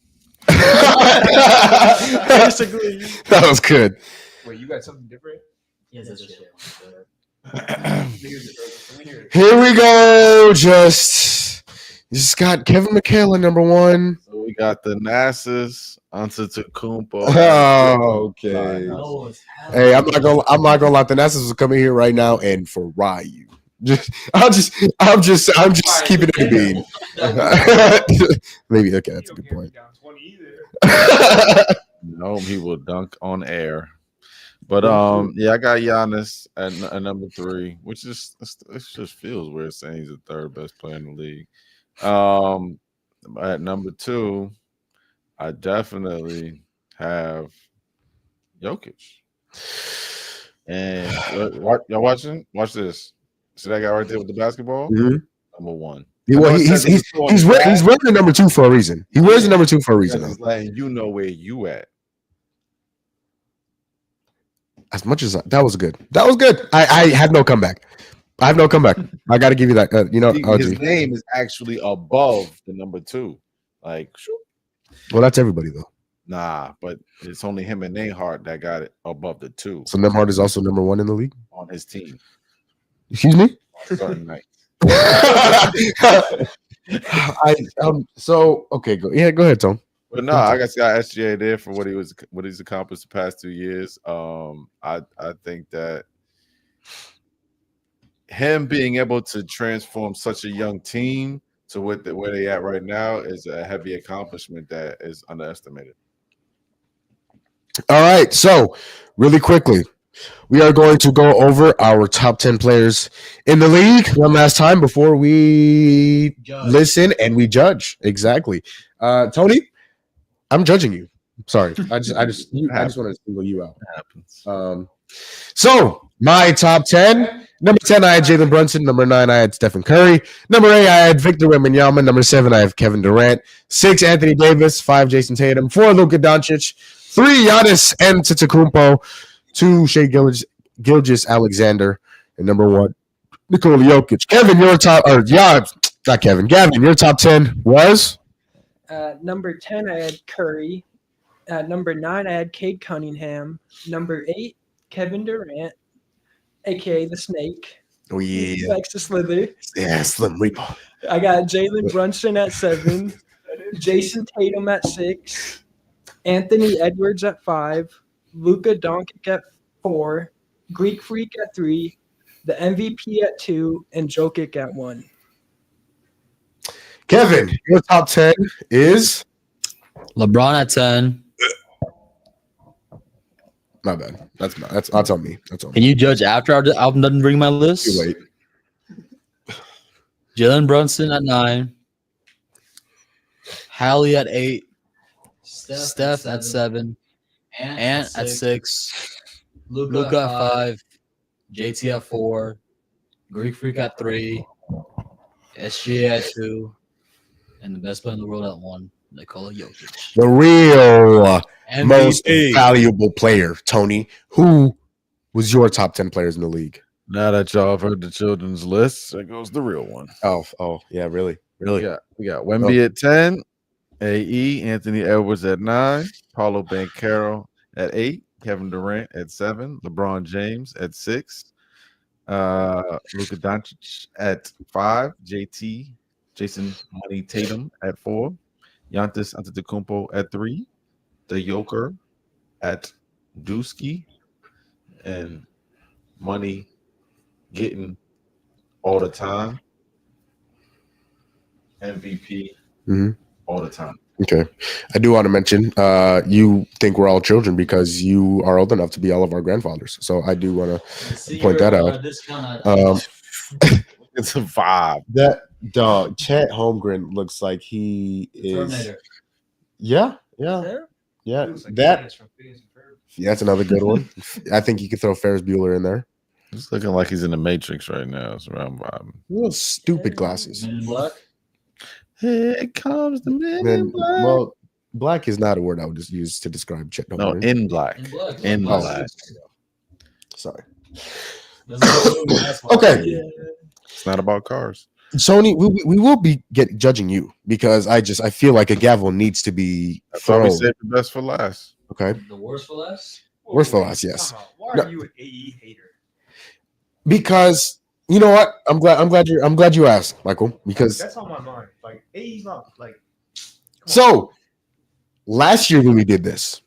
Basically, that was good. Wait, you got something different? Yes, that's Here we go. Just got Kevin McHale number 1. So we got the NASA's Antetokounmpo. Oh, okay. Hey, I'm not gonna let the Nassas will come in here right now and fry you. I'm just keeping it a bean. Maybe okay, that's a good point. No, he will dunk on air. But yeah, I got Giannis at number 3, which is it just feels weird saying he's the 3rd best player in the league. At number 2, I definitely have Jokic. And y'all watching? Watch this. See that guy right there with the basketball? Mhm. Number 1. Well, he's wearing the number 2 for a reason. He wears the number 2 for a reason. He's letting you know where you at. As much as that was good. That was good. I have no comeback. I have no comeback. I got to give you that. His name is actually above the number 2. Like, well, that's everybody though. nah, but it's only him and Nehart that got it above the 2 So Nembhard is also number 1 in the league. on his team. Excuse me. On certain nights. So okay, go ahead, Tom. But no, I got SGA there for what he's accomplished the past 2 years. I think that him being able to transform such a young team to where they at right now is a heavy accomplishment that is underestimated. All right, so really quickly, we are going to go over our top 10 players in the league one last time before we listen and we judge. Exactly. Tony, I'm judging you. Sorry. I just want to single you out. So my top 10. Number 10, I had Jalen Brunson. Number 9, I had Stephen Curry. Number 8, I had Victor Wembanyama. Number 7, I have Kevin Durant. 6, Anthony Davis. 5, Jason Tatum. 4, Luka Doncic. 3, Giannis Antetokounmpo. 2, Shai Gilgeous-Alexander. And number 1, Nikola Jokic. Gavin, your top 10 was? Number 10, I had Curry. At number 9, I had Cade Cunningham. Number 8, Kevin Durant, aka the Snake. Oh, yeah. He likes to slither. Yeah, Slim Reaper. I got Jalen Brunson at 7, Jason Tatum at 6, Anthony Edwards at 5, Luka Doncic at 4, Greek Freak at 3, the MVP at 2, and Jokic at 1. Kevin, your top 10 is? LeBron at 10. My bad. That's on me. That's on me. Can you judge after I'm done bringing my list? Too late. Jalen Brunson at 9. Hallie at 8. Steph at 7. Ant at 6. Luka at 5. JT at 4. Greek Freak at 3. SGA at 2. And the best player in the world at 1. Nikola Jokic. The real MVP. most valuable player, Tony. Who was your top 10 players in the league? Now that y'all have heard the children's list, there goes the real one. Oh, yeah, really? We got Wemby at 10, AE, Anthony Edwards at 9, Paulo Banchero at 8, Kevin Durant at 7, LeBron James at 6, Luka Doncic at 5, Jason Money Tatum at 4, Giannis Antetokounmpo at 3, the Joker at Dusky, and Money getting all the time, MVP all the time. Okay. I do want to mention you think we're all children because you are old enough to be all of our grandfathers. So I do want to point that out. It's a vibe. That dog, Chet Holmgren looks like he is. Terminator. Yeah. Yeah, Feels like that. Dennis from Phineas and Ferb. Yeah, that's another good one. I think you could throw Ferris Bueller in there. He's looking like he's in the Matrix right now. It's around vibing. Those stupid glasses. Men in Black. Here comes the man Then, in black. well, black is not a word I would just use to describe Chet. No, in black. In Black. In Oh, black. sorry. Okay. Okay. It's not about cars. Sony, we will be judging you because I feel like a gavel needs to be I thought we thrown. saved the best for last. Okay, The worst for last. worst for last, yes. Come on, why No. are you an AE hater? Because you know what? I'm glad you asked, Michael. Because That's on my mind. Like AE's not like. so last year when we did this,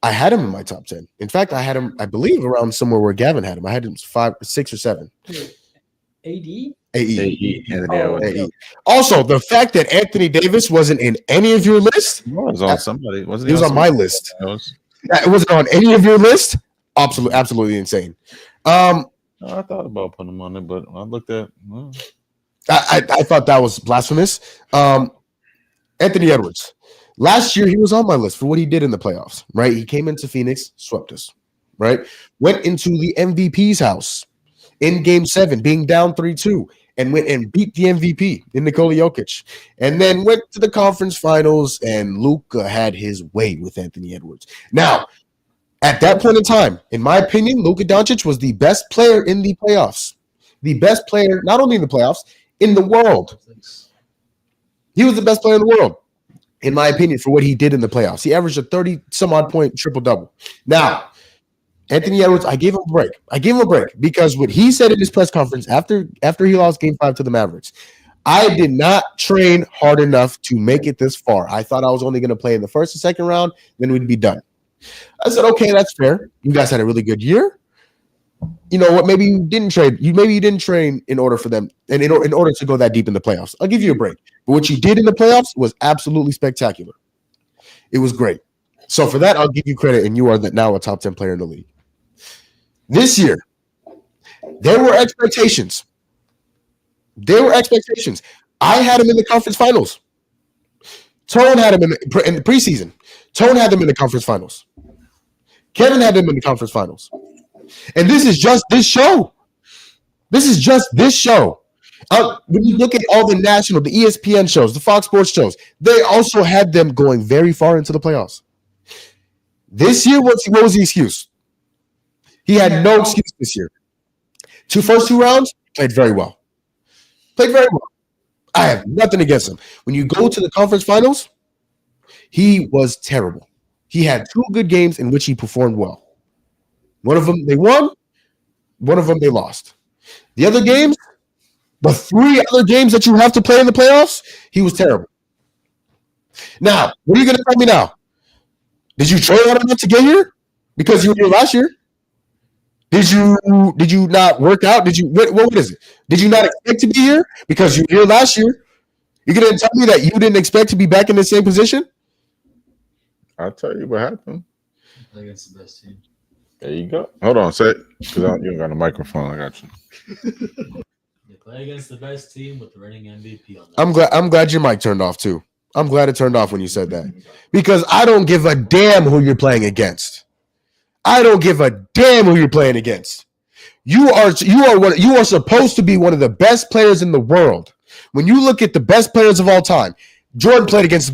I had him in my top 10. In fact, I had him, I believe, around somewhere where Gavin had him. I had him 5, 6, or 7. AD? AE. Anthony Oh, Edwards. AE. Also, the fact that Anthony Davis wasn't in any of your list, He was on somebody. Wasn't he was on my somebody list. else? It wasn't on any of your list. Absolutely insane. No, I thought about putting him on it, but I looked at. Well, I thought that was blasphemous. Anthony Edwards. Last year, he was on my list for what he did in the playoffs, right? He came into Phoenix, swept us, right? Went into the MVP's house in game 7, being down 3-2, and went and beat the MVP in Nikola Jokic. And then went to the conference finals, and Luka had his way with Anthony Edwards. Now, at that point in time, in my opinion, Luka Doncic was the best player in the playoffs. The best player, not only in the playoffs, in the world. He was the best player in the world, in my opinion, for what he did in the playoffs. He averaged a 30-some-odd point triple-double. Now, Anthony Edwards, I gave him a break. Because what he said in his press conference after he lost Game 5 to the Mavericks, I did not train hard enough to make it this far. I thought I was only going to play in the first and second round, then we'd be done. I said, okay, that's fair. You guys had a really good year. You know what? Maybe you didn't train. Maybe you didn't train in order for them and in order to go that deep in the playoffs. I'll give you a break. But what you did in the playoffs was absolutely spectacular. It was great. So for that, I'll give you credit, and you are now a top 10 player in the league. This year, there were expectations. I had him in the conference finals. Tone had him in the preseason. Tone had him in the conference finals. Kevin had him in the conference finals. And this is just this show. When you look at all the national, the ESPN shows, the Fox Sports shows, they also had them going very far into the playoffs. This year, what was the excuse? He had no excuse this year. First two rounds, played very well. I have nothing against him. When you go to the conference finals, he was terrible. He had 2 good games in which he performed well. One of them they won, one of them they lost. The other games, the 3 other games that you have to play in the playoffs, he was terrible. Now, what are you going to tell me now? Did you train hard enough to get here? Because you were here last year? Did you not work out? What is it? Did you not expect to be here because you were here last year? You're going to tell me that you didn't expect to be back in the same position? I'll tell you what happened. Against the best team. There you go. Hold on, say it. Because you don't got a microphone. I got you. They play against the best team with the reigning MVP on I'm that. glad your mic turned off too. I'm glad it turned off when you said that. Because I don't give a damn who you're playing against. You are supposed to be one of the best players in the world. When you look at the best players of all time, Jordan played against the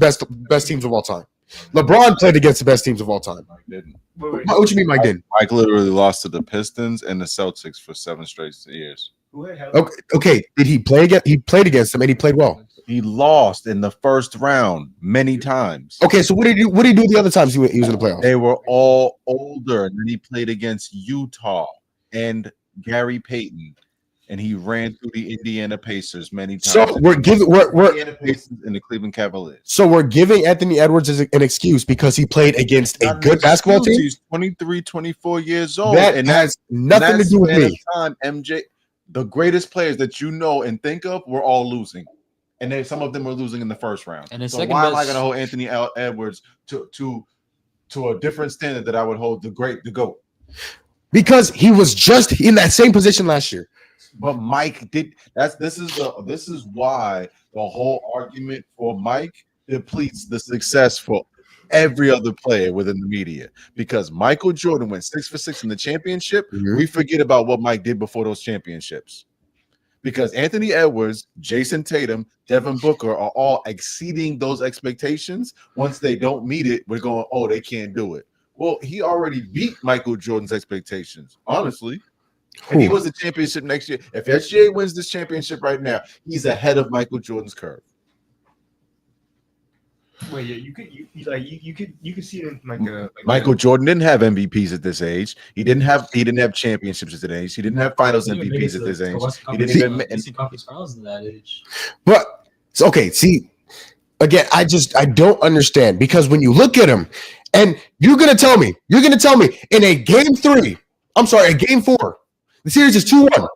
best teams of all time. LeBron played against the best teams of all time. Mike didn't. What you mean Mike didn't? Mike literally lost to the Pistons and the Celtics for 7 straight years. Okay. Did he play against? He played against them and he played well. He lost in the first round many times. Okay, so what did he do the other times he was in the playoffs? They were all older. And then he played against Utah and Gary Payton. And he ran through the Indiana Pacers many times. So we're Indiana Pacers and the Cleveland Cavaliers. So we're giving Anthony Edwards an excuse because he played against a good basketball team. He's 23, 24 years old. That has nothing to do with me. Time, MJ, the greatest players that you know and think of were all losing. And some of them were losing in the first round. And so why am I going to hold Anthony Edwards to a different standard that I would hold the GOAT? Because he was just in that same position last year. But Mike did. This is why the whole argument for Mike depletes the success for every other player within the media because Michael Jordan went 6 for 6 in the championship. Mhm. We forget about what Mike did before those championships. Because Anthony Edwards, Jason Tatum, Devin Booker are all exceeding those expectations. Once they don't meet it, we're going, oh, they can't do it. Well, he already beat Michael Jordan's expectations, honestly. And he was the championship next year. If SGA wins this championship right now, he's ahead of Michael Jordan's curve. Wait, yeah, you could see it in like Michael Jordan didn't have MVPs at this age. He didn't have championships at this age. He didn't have finals MVPs at this age. He didn't even conference finals at that age. But okay, see, again, I don't understand because when you look at him, and you're gonna tell me in a game 4, the series is 2-1.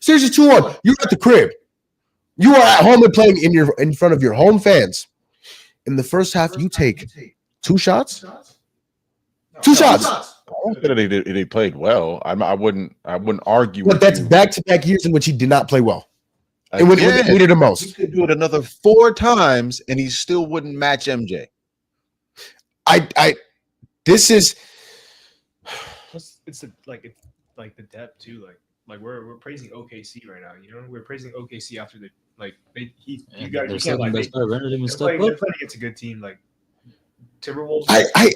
Series is 2-1. You're at the crib. You are at home and playing in front of your home fans. In the first half, you take 2 shots. 2 shots. I don't think they played well. I wouldn't argue. But that's back-to-back years in which he did not play well. And when he needed the most. He could do it another 4 times, and he still wouldn't match MJ. This is. It's the depth too. Like we're praising OKC right now. You know, we're praising OKC after the you guys you can't like they're playing against a good team like Timberwolves. I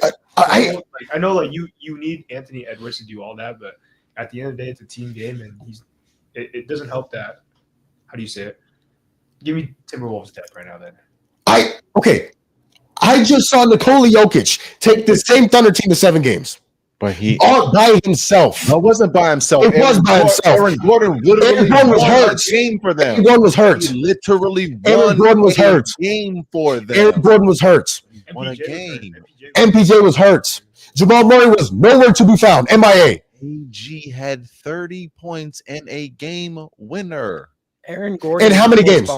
know like you need Anthony Edwards to do all that, but at the end of the day, it's a team game, and it doesn't help that. How do you say it? Give me Timberwolves depth right now, then. I just saw Nikola Jokic take the same Thunder team to 7 games. But he all by himself. No, it wasn't by himself. It was by himself. Aaron Gordon literally won a game for them. Aaron Gordon was hurt. He literally Aaron Gordon was hurt. Game for them. Aaron Gordon was hurt. Won a game. MPJ was hurt. Jamal Murray was nowhere to be found. MIA. AG had 30 points and a game winner. Aaron Gordon. And how many games?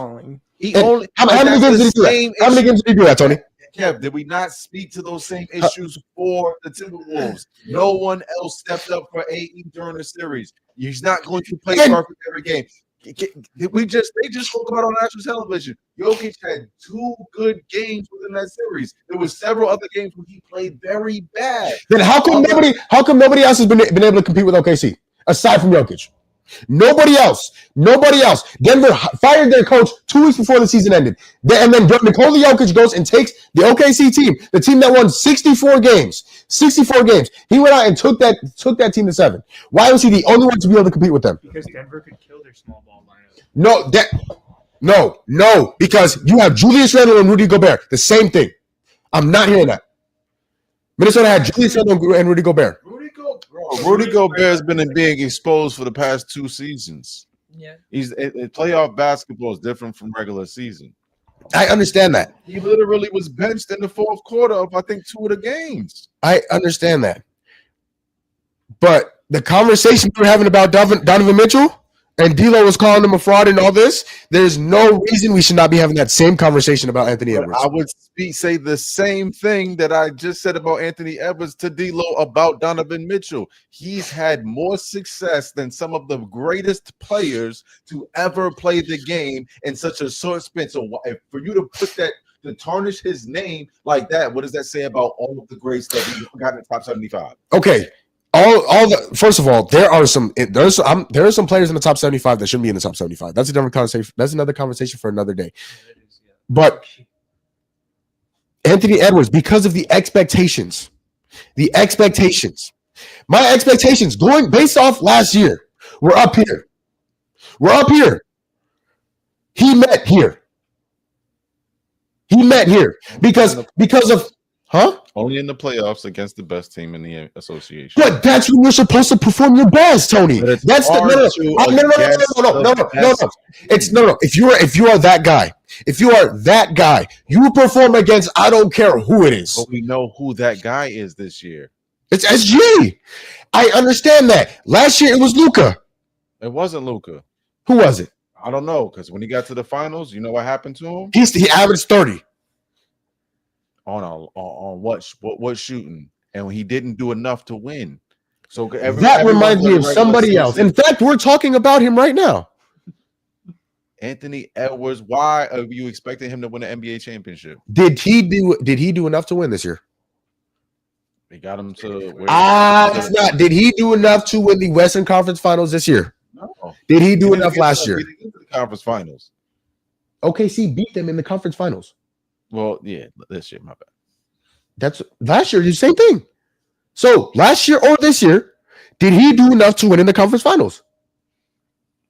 He only how many games did he do that? How many games did he do that, Tony? Kev, did we not speak to those same issues for the Timberwolves? No one else stepped up for AE during the series. He's not going to play perfect every game. They just spoke about it on national television. Jokic had 2 good games within that series. There were several other games where he played very bad. Then how come nobody else has been able to compete with OKC aside from Jokic? Nobody else. Denver fired their coach 2 weeks before the season ended. And then Nikola Jokic goes and takes the OKC team, the team that won 64 games. He went out and took that team to 7. Why was he the only one to be able to compete with them? Because Denver could kill their small ball lineup. No, because you have Julius Randle and Rudy Gobert. The same thing. I'm not hearing that. Minnesota had Julius Randle and Rudy Gobert. Rudy Gobert has been being exposed for the past 2 seasons. Yeah, Playoff basketball is different from regular season. I understand that. He literally was benched in the 4th quarter of I think 2 of the games. I understand that. But the conversation we're having about Donovan Mitchell and D'Lo was calling him a fraud and all this, there's no reason we should not be having that same conversation about Anthony Edwards. I would say the same thing that I just said about Anthony Edwards to D'Lo about Donovan Mitchell. He's had more success than some of the greatest players to ever play the game in such a short span. So for you to put that, to tarnish his name like that, what does that say about all of the greats that we got in the top 75? Okay. First of all, there are some players in the top 75 that shouldn't be in the top 75. That's a different conversation. That's another conversation for another day. But Anthony Edwards, because of the expectations, my expectations going based off last year, we're up here. He met here because of only in the playoffs against the best team in the association. But that's when you're supposed to perform your best, Tony. No. It's no. If you are that guy, you perform against I don't care who it is. But we know who that guy is this year. It's SG. I understand that. Last year it was Luka. It wasn't Luka. Who was it? I don't know, because when he got to the finals, you know what happened to him? He averaged 30. On what shooting, and he didn't do enough to win. So that reminds me of somebody else. In fact, we're talking about him right now. Anthony Edwards. Why are you expecting him to win an NBA championship? Did he do enough to win this year? They got him to where It's not. Did he do enough to win the Western Conference Finals this year? No. Did he do enough last year? We didn't get to the conference finals. OKC beat them in the conference finals. Well, yeah, this year, my bad. That's last year. The same thing. So last year or this year, did he do enough to win in the conference finals?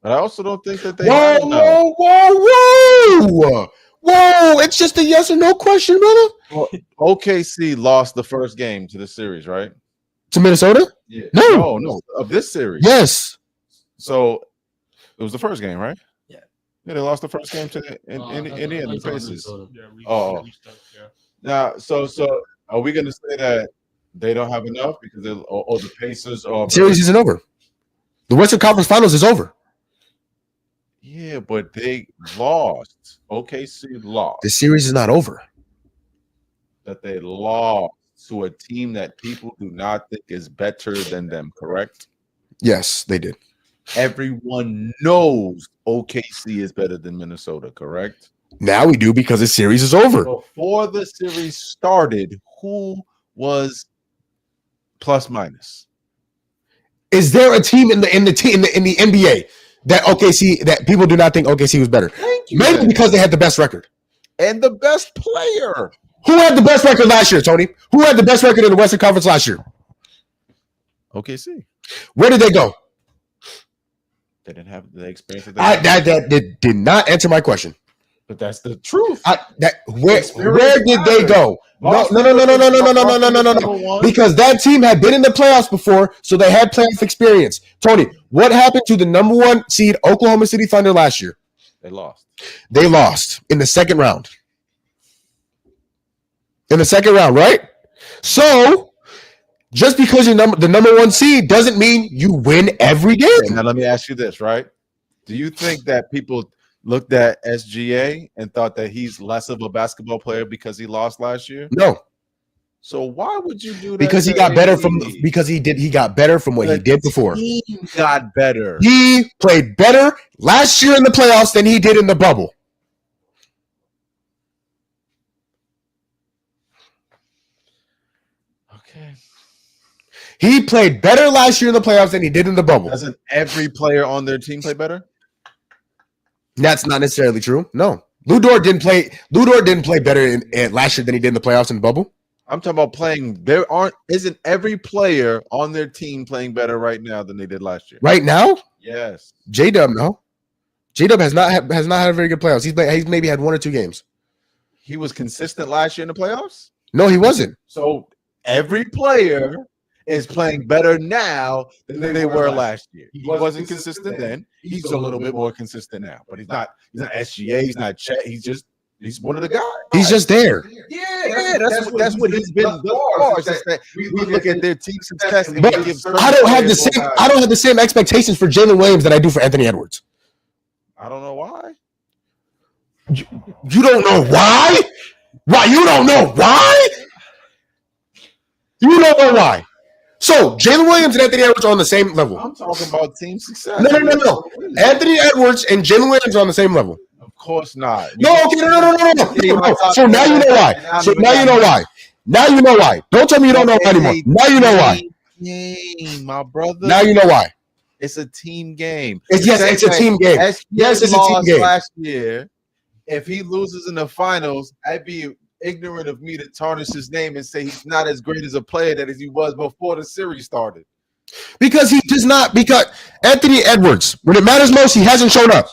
But I also don't think that they. Whoa! It's just a yes or no question, brother. Well, OKC lost the first game to the series, right? To Minnesota? Yeah. No, of this series. Yes. So it was the first game, right? Yeah. Yeah, they lost the first game to Indiana Pacers. Oh. Now, so are we going to say that they don't have enough because the Pacers are Series isn't over. The Western Conference Finals is over. Yeah, but they lost. OKC lost. The series is not over. That they lost to a team that people do not think is better than them, correct? Yes, they did. Everyone knows OKC is better than Minnesota, correct? Now we do because the series is over. Before the series started, who was plus minus? Is there a team in the NBA that OKC that people do not think OKC was better? Maybe because they had the best record and the best player. Who had the best record last year, Tony? Who had the best record in the Western Conference last year? OKC. Where did they go? They didn't have the experience. That did not answer my question. But that's the truth. Where did they go? No. Because that team had been in the playoffs before, so they had playoff experience. Tony, what happened to the number 1 seed Oklahoma City Thunder last year? They lost. They lost in the second round. In the second round, right? So, just because you're the number 1 seed doesn't mean you win every game. Now, let me ask you this, right? Do you think that people looked at SGA and thought that he's less of a basketball player because he lost last year? No. So why would you do that? Because he got better he got better from what he did before. He got better. He played better last year in the playoffs than he did in the bubble. Okay. He played better last year in the playoffs than he did in the bubble. Doesn't every player on their team play better? That's not necessarily true. No. Ludor didn't play better in last year than he did in the playoffs in the bubble. I'm talking about playing. Isn't every player on their team playing better right now than they did last year? Right now? Yes. J-Dub, no. J-Dub has not had a very good playoffs. He's maybe had 1 or 2 games. He was consistent last year in the playoffs? No, he wasn't. So every player is playing better now than they were last year. He wasn't consistent then. He's a little bit more consistent now, but he's not SGA. He's not Chet. He's one of the guys. He's just there. Yeah, that's what he's been thus far. It's just that we look at their team success. And But I don't have the same expectations for Jalen Williams that I do for Anthony Edwards. I don't know why. You don't know why? Why? You don't know why? You don't know why. So Jalen Williams and Anthony Edwards are on the same level. I'm talking about team success. No. Anthony Edwards and Jalen Williams are on the same level. Of course not. No. So now you know why. Now you know why. Don't tell me you don't know why anymore. Now you know why. Game, my brother. Now you know why. It's a team game. It's a team game. Yes, it's a team game. Last year, if he loses in the finals, I'd be ignorant of me to tarnish his name and say he's not as great as a player that he was before the series started. Because he does not. Because Anthony Edwards, when it matters most, he hasn't shown up.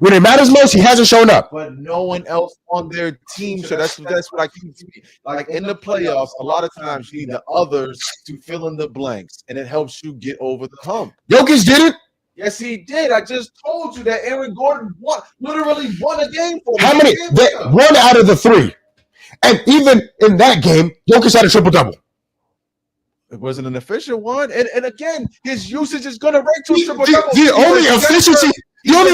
When it matters most, he hasn't shown up. But no one else on their team. So that's what I keep saying. Like in the playoffs, a lot of times you need the others to fill in the blanks, and it helps you get over the hump. Jokic did it. Yes, he did. I just told you that Aaron Gordon literally won a game for him. How many? 1 out of the 3. And even in that game, Jokic had a triple-double. It wasn't an efficient one. And again, his usage is going to rank to a triple-double. The only efficiency on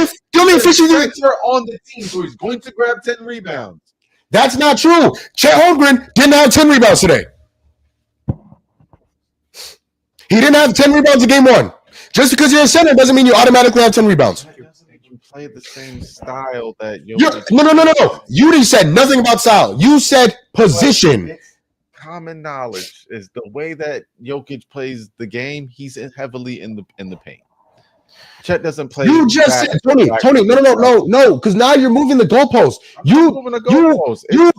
the team, so he's going to grab 10 rebounds. That's not true. Chet Holmgren didn't have 10 rebounds today. He didn't have 10 rebounds in game 1. Just because you're a center doesn't mean you automatically have 10 rebounds. You play the same style that No. You said nothing about style. You said position. common knowledge is the way that Jokic plays the game. He's heavily in the paint. Chet doesn't play. You just said, Tony, no, because now you're moving the goalpost. You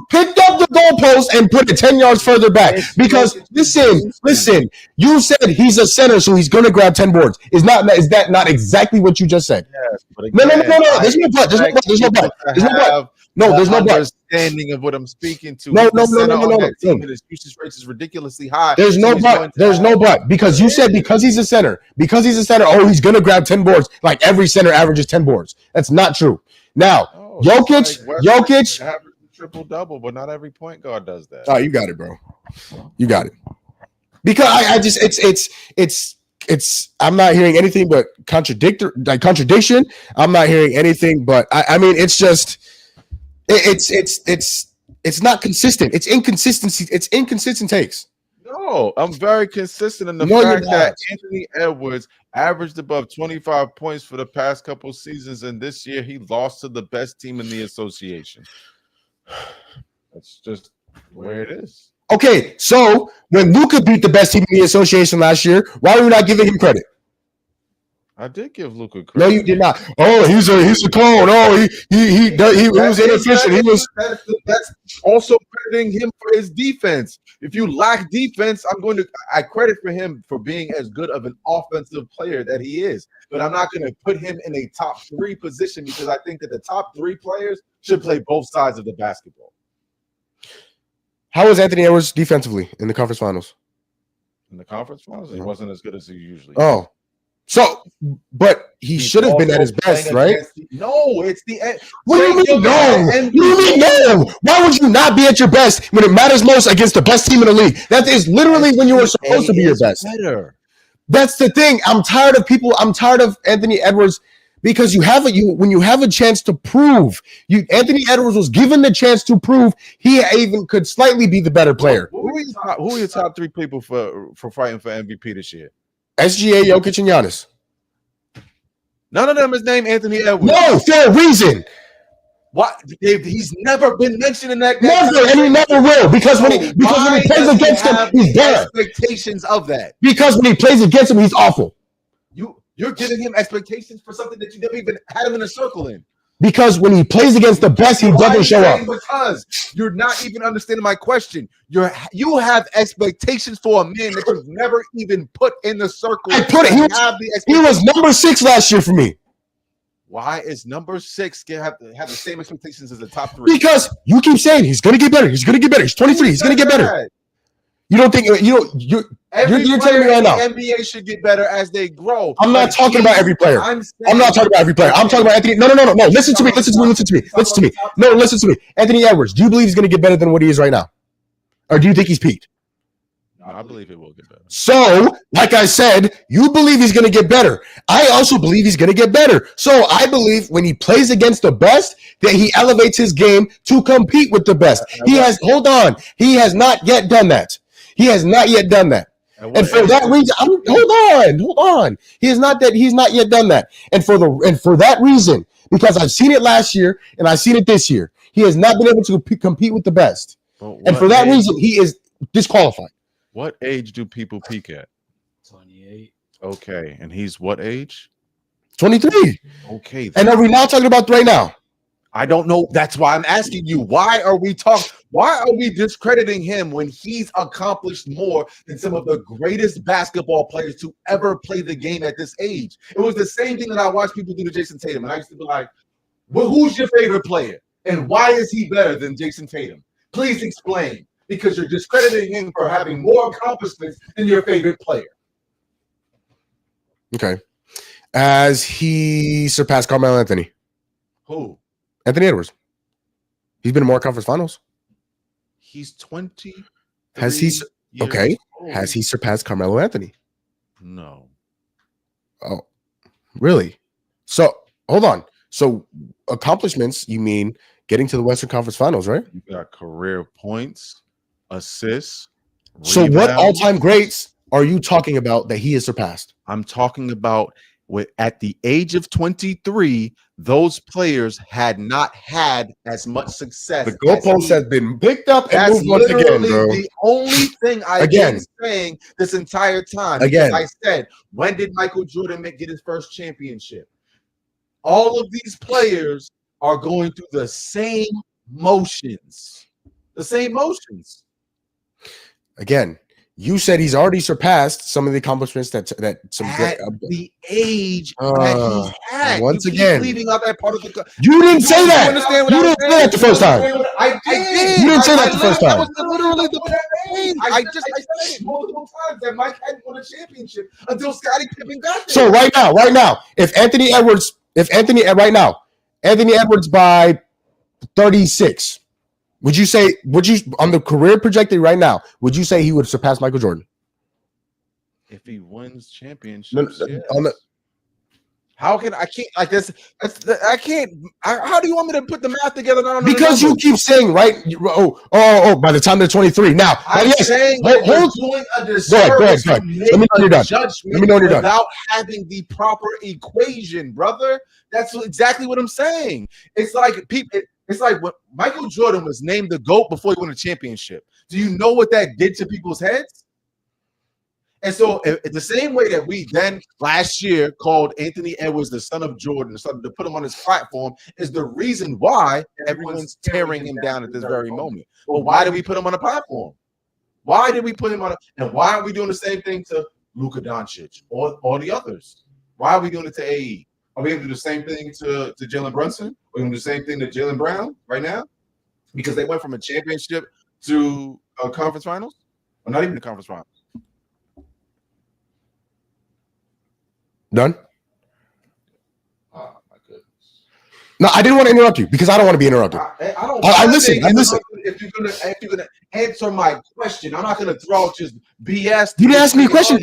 picked up the goalpost and put it 10 yards further back. Because listen, you said he's a center, so he's going to grab 10 boards. Is that not exactly what you just said? Yes, but No. There's no but. There's no but. No, there's no but. Understanding of what I'm speaking to. No. His usage rate is ridiculously high. There's no but. There's no but. Because you said because he's a center. Oh, he's going to grab 10 boards. Like every center averages 10 boards. That's not true. Now, Jokic average triple double, but not every point guard does that. Oh, you got it, bro. You got it. Because I just it's I'm not hearing anything but contradiction. I'm not hearing anything but I mean it's just it's not consistent. It's inconsistency. It's inconsistent takes. No, I'm very consistent in the fact that Anthony Edwards averaged above 25 points for the past couple seasons, and this year he lost to the best team in the association. That's just where it is. Okay, so when Luka beat the best team in the association last year, why are we not giving him credit? I did give Luka credit. No, you did not. Oh, he's a clone. Oh, he was inefficient. That's also crediting him for his defense. If you lack defense, I credit for him for being as good of an offensive player that he is. But I'm not going to put him in a top 3 position because I think that the top 3 players should play both sides of the basketball. How was Anthony Edwards defensively in the conference finals? In the conference finals, he wasn't as good as he usually. Oh. So, but he should have been at his best, right? No, it's the end. What do you mean no? What do you mean no? Why would you not be at your best when it matters most against the best team in the league? That is literally when you were supposed to be your best. Better. That's the thing. I'm tired of Anthony Edwards because when you have a chance to prove. Anthony Edwards was given the chance to prove he even could slightly be the better player. Who are your top 3 people for fighting for MVP this year? SGA, Jokic, and Giannis. None of them is named Anthony Edwards. No, for a reason. What? He's never been mentioned in that game. Never, and he never will. Because when he plays against him, he's bad. Expectations of that. Because when he plays against him, he's awful. You're giving him expectations for something that you never even had him in a circle in. Because when he plays against the best, he doesn't show up. Because you're not even understanding my question. You have expectations for a man that you've never even put in the circle. I put it. He was number 6 last year for me. Why is number 6 have the same expectations as the top 3? Because you keep saying he's going to get better. He's going to get better. He's 23. He's going to get better. You don't think you're telling me right now? The NBA should get better as they grow. I'm not talking about every player. I'm not talking about every player. I'm talking about Anthony. No. Listen to me. No, listen to me. Anthony Edwards. Do you believe he's going to get better than what he is right now, or do you think he's peaked? No, I believe it will get better. So, like I said, you believe he's going to get better. I also believe he's going to get better. So, I believe when he plays against the best, that he elevates his game to compete with the best. He has not yet done that. He has not yet done that. And for that reason, hold on. He's not yet done that. And for that reason, because I've seen it last year and I've seen it this year, he has not been able to compete with the best. And for that reason, he is disqualified. What age do people peak at? 28. Okay, and he's what age? 23. Okay. And are we now talking about right now? I don't know. That's why I'm asking you. Why are we discrediting him when he's accomplished more than some of the greatest basketball players to ever play the game at this age? It was the same thing that I watched people do to Jason Tatum. And I used to be like, well, who's your favorite player? And why is he better than Jason Tatum? Please explain. Because you're discrediting him for having more accomplishments than your favorite player. Okay. Has he surpassed Carmelo Anthony? Who? Anthony Edwards. He's been in more conference finals. He's 20. Has he surpassed Carmelo Anthony? No. Oh, really? So hold on. So accomplishments, you mean getting to the Western Conference Finals, right? You got career points, assists. So what all-time greats are you talking about that he has surpassed? I'm talking about at the age of 23, those players had not had as much success. The goalpost has been picked up and That's moved once again, literally bro. the only thing I've Again. been saying this entire time. Again. Because I said, when did Michael Jordan get his first championship? All of these players are going through the same motions. The same motions. Again, you said he's already surpassed some of the accomplishments that some At the age that he's had. once You keep again. leaving out that part of the. You didn't say that. understand what You I'm didn't say saying? that the first time. I did. You didn't say that the first That time. was literally the point. I said it multiple times that Mike hadn't won a championship until Scottie Pippen got there. So right now, if Anthony Edwards by 36, would you on the career projected right now, would you say he would surpass Michael Jordan? If he wins championships, No, yes. on the- How can I can't like this? I can't. How do you want me to put the math together? I don't know the Because you numbers. keep saying, right? By the time they're 23. Now, I'm yes, saying hold- that you're hold- doing a Go ahead. disservice to Let me know make when you're a done. judgment Let me know when you're done. without having the proper equation, brother. That's exactly what I'm saying. It's like people. It's like when Michael Jordan was named the GOAT before he won a championship. Do you know what that did to people's heads? And so, the same way that we then last year called Anthony Edwards the son of Jordan, started to put him on his platform, is the reason why everyone's tearing him down at this very moment. Well, why did we put him on a platform? Why did we put him on and why are we doing the same thing to Luka Doncic or the others? Why are we doing it to AE? Are we going to do the same thing to Jalen Brunson? Are we going to do the same thing to Jalen Brown right now? Because they went from a championship to a conference finals? Or not even the conference finals. Done? Oh, my goodness. No, I didn't want to interrupt you because I don't want to be interrupted. I don't. I listen. I listen. If you're gonna answer my question, I'm not gonna throw out just BS. You didn't ask me a question.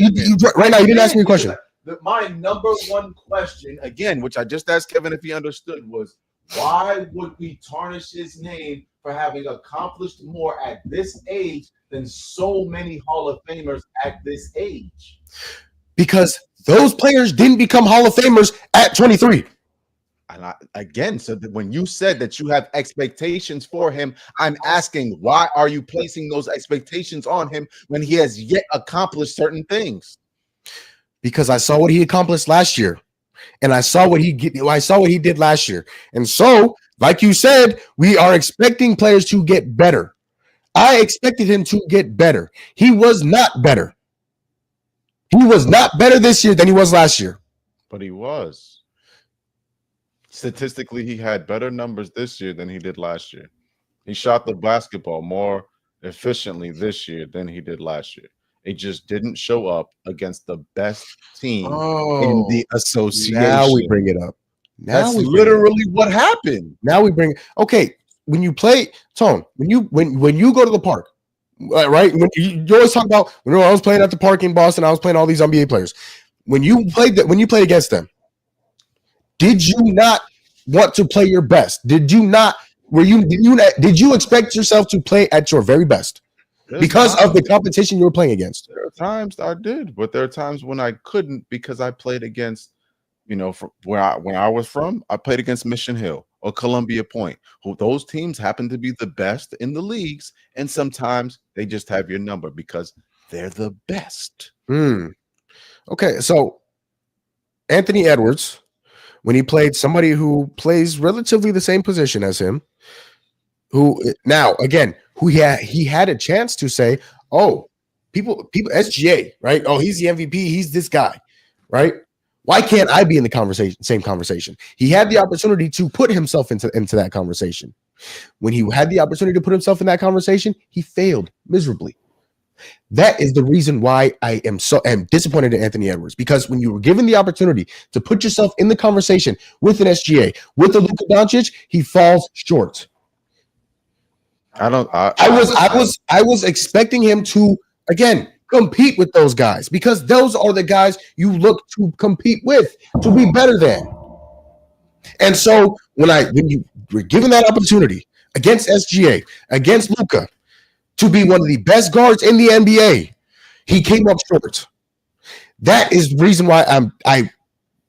Right now, you didn't ask me a question. My number one question, again, which I just asked Kevin if he understood, was why would we tarnish his name for having accomplished more at this age than so many Hall of Famers at this age? Because those players didn't become Hall of Famers at 23. And again, so that when you said that you have expectations for him, I'm asking, why are you placing those expectations on him when he has yet accomplished certain things? Because I saw what he accomplished last year, and I saw what he did last year. And so, like you said, we are expecting players to get better. I expected him to get better. He was not better. He was not better this year than he was last year. But he was. Statistically, he had better numbers this year than he did last year. He shot the basketball more efficiently this year than he did last year. It just didn't show up against the best team in the association. Now we bring it up. That's literally what happened. Now we bring. Okay, when you play Tone, when you go to the park, right? When you always talk about when I was playing at the park in Boston, I was playing all these NBA players. When you played against them, did you not want to play your best? Did you not? Did you expect yourself to play at your very best because of the competition you were playing against? There are times I did, but there are times when I couldn't because I played against, from where I was from, I played against Mission Hill or Columbia Point, who those teams happen to be the best in the leagues, and sometimes they just have your number because they're the best. Okay, so Anthony Edwards, when he played somebody who plays relatively the same position as him, who he had a chance to say, oh, people SGA, right? Oh, he's the MVP, he's this guy, right? Why can't I be in the same conversation? He had the opportunity to put himself into that conversation. When he had the opportunity to put himself in that conversation, he failed miserably. That is the reason why I am disappointed in Anthony Edwards, because when you were given the opportunity to put yourself in the conversation with an SGA, with a Luka Doncic, he falls short. I was expecting him to again compete with those guys, because those are the guys you look to compete with, to be better than. And so when you were given that opportunity against SGA, against Luka, to be one of the best guards in the NBA, he came up short. That is the reason why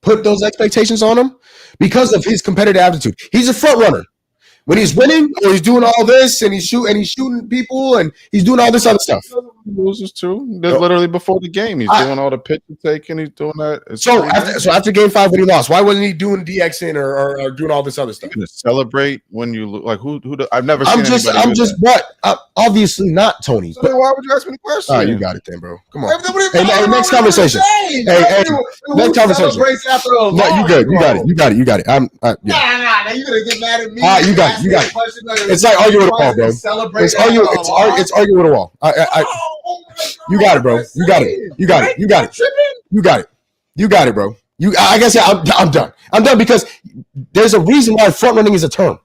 put those expectations on him because of his competitive aptitude. He's a front runner. When he's winning, or he's doing all this, and he's shooting people, and he's doing all this other stuff. He loses too. That's literally before the game. He's doing all the picture taking. He's doing that. So after game 5 when he lost, why wasn't he doing DXing or doing all this other stuff? You're gonna celebrate when you like who? I've never. I'm just obviously not Tony. But why would you ask me the question? All right, you got it then, bro. Come on. Hey, next conversation. Hey, next conversation. No, you good. You got it. Yeah. Nah, you're gonna get mad at me. You got it. It's like arguing with a wall, bro. It's arguing with a wall. You got it, bro. You got it, bro. I guess I'm done. I'm done because there's a reason why front running is a term.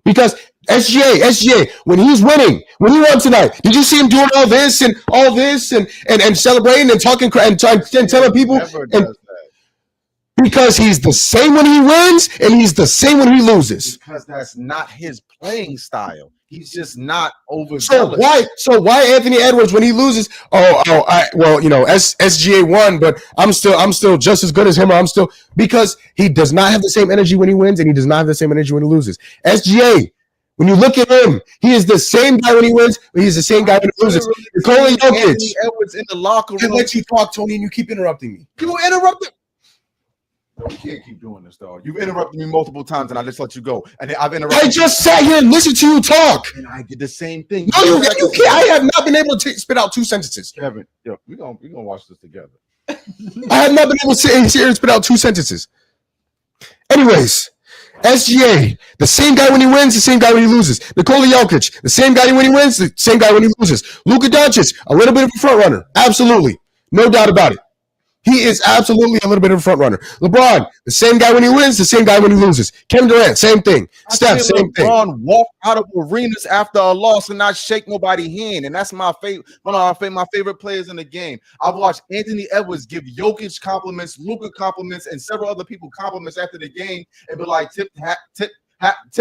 Because SGA, when he's winning, when he won tonight, did you see him doing all this and celebrating and talking and telling people? Because he's the same when he wins and he's the same when he loses. Because that's not his playing style. He's just not overzealous. So why Anthony Edwards when he loses? SGA won, but I'm still just as good as him. Because he does not have the same energy when he wins and he does not have the same energy when he loses. SGA, when you look at him, he is the same guy when he wins, but he's the same guy when he loses. Nikola Jokic. Anthony Edwards in the locker room. I let you talk, Tony, and you keep interrupting me. You interrupted. We can't keep doing this, dog. You've interrupted me multiple times, and I just let you go. And I've interrupted. I just sat here and listened to you talk. And I did the same thing. No, you can't. I have not been able to spit out 2 sentences. Kevin, we're gonna watch this together. I have not been able to sit here and spit out 2 sentences. Anyways, SGA, the same guy when he wins, the same guy when he loses. Nikola Jokic, the same guy when he wins, the same guy when he loses. Luka Doncic, a little bit of a front runner. Absolutely. No doubt about it. He is absolutely a little bit of a front runner. LeBron, the same guy when he wins, the same guy when he loses. Kevin Durant, same thing. Steph, same thing. LeBron walk out of arenas after a loss and not shake nobody's hand, and that's my favorite. One of my favorite players in the game. I've watched Anthony Edwards give Jokic compliments, Luka compliments, and several other people compliments after the game, and be like, tip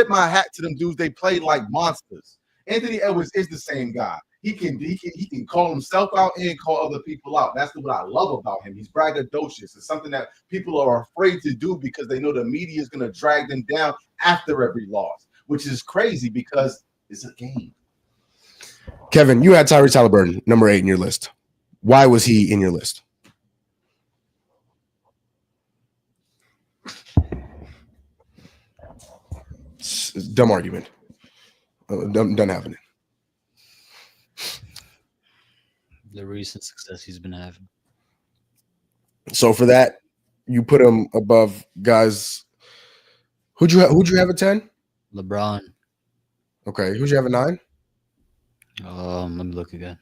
my hat to them dudes. They played like monsters. Anthony Edwards is the same guy. He can call himself out and call other people out. That's what I love about him. He's braggadocious. It's something that people are afraid to do because they know the media is going to drag them down after every loss, which is crazy because it's a game. Kevin, you had Tyrese Halliburton, number 8 in your list. Why was he in your list? Dumb argument. Done having it. The recent success he's been having. So for that, you put him above guys. Who'd you have at 10? LeBron. Okay. Who'd you have at 9? Let me look again.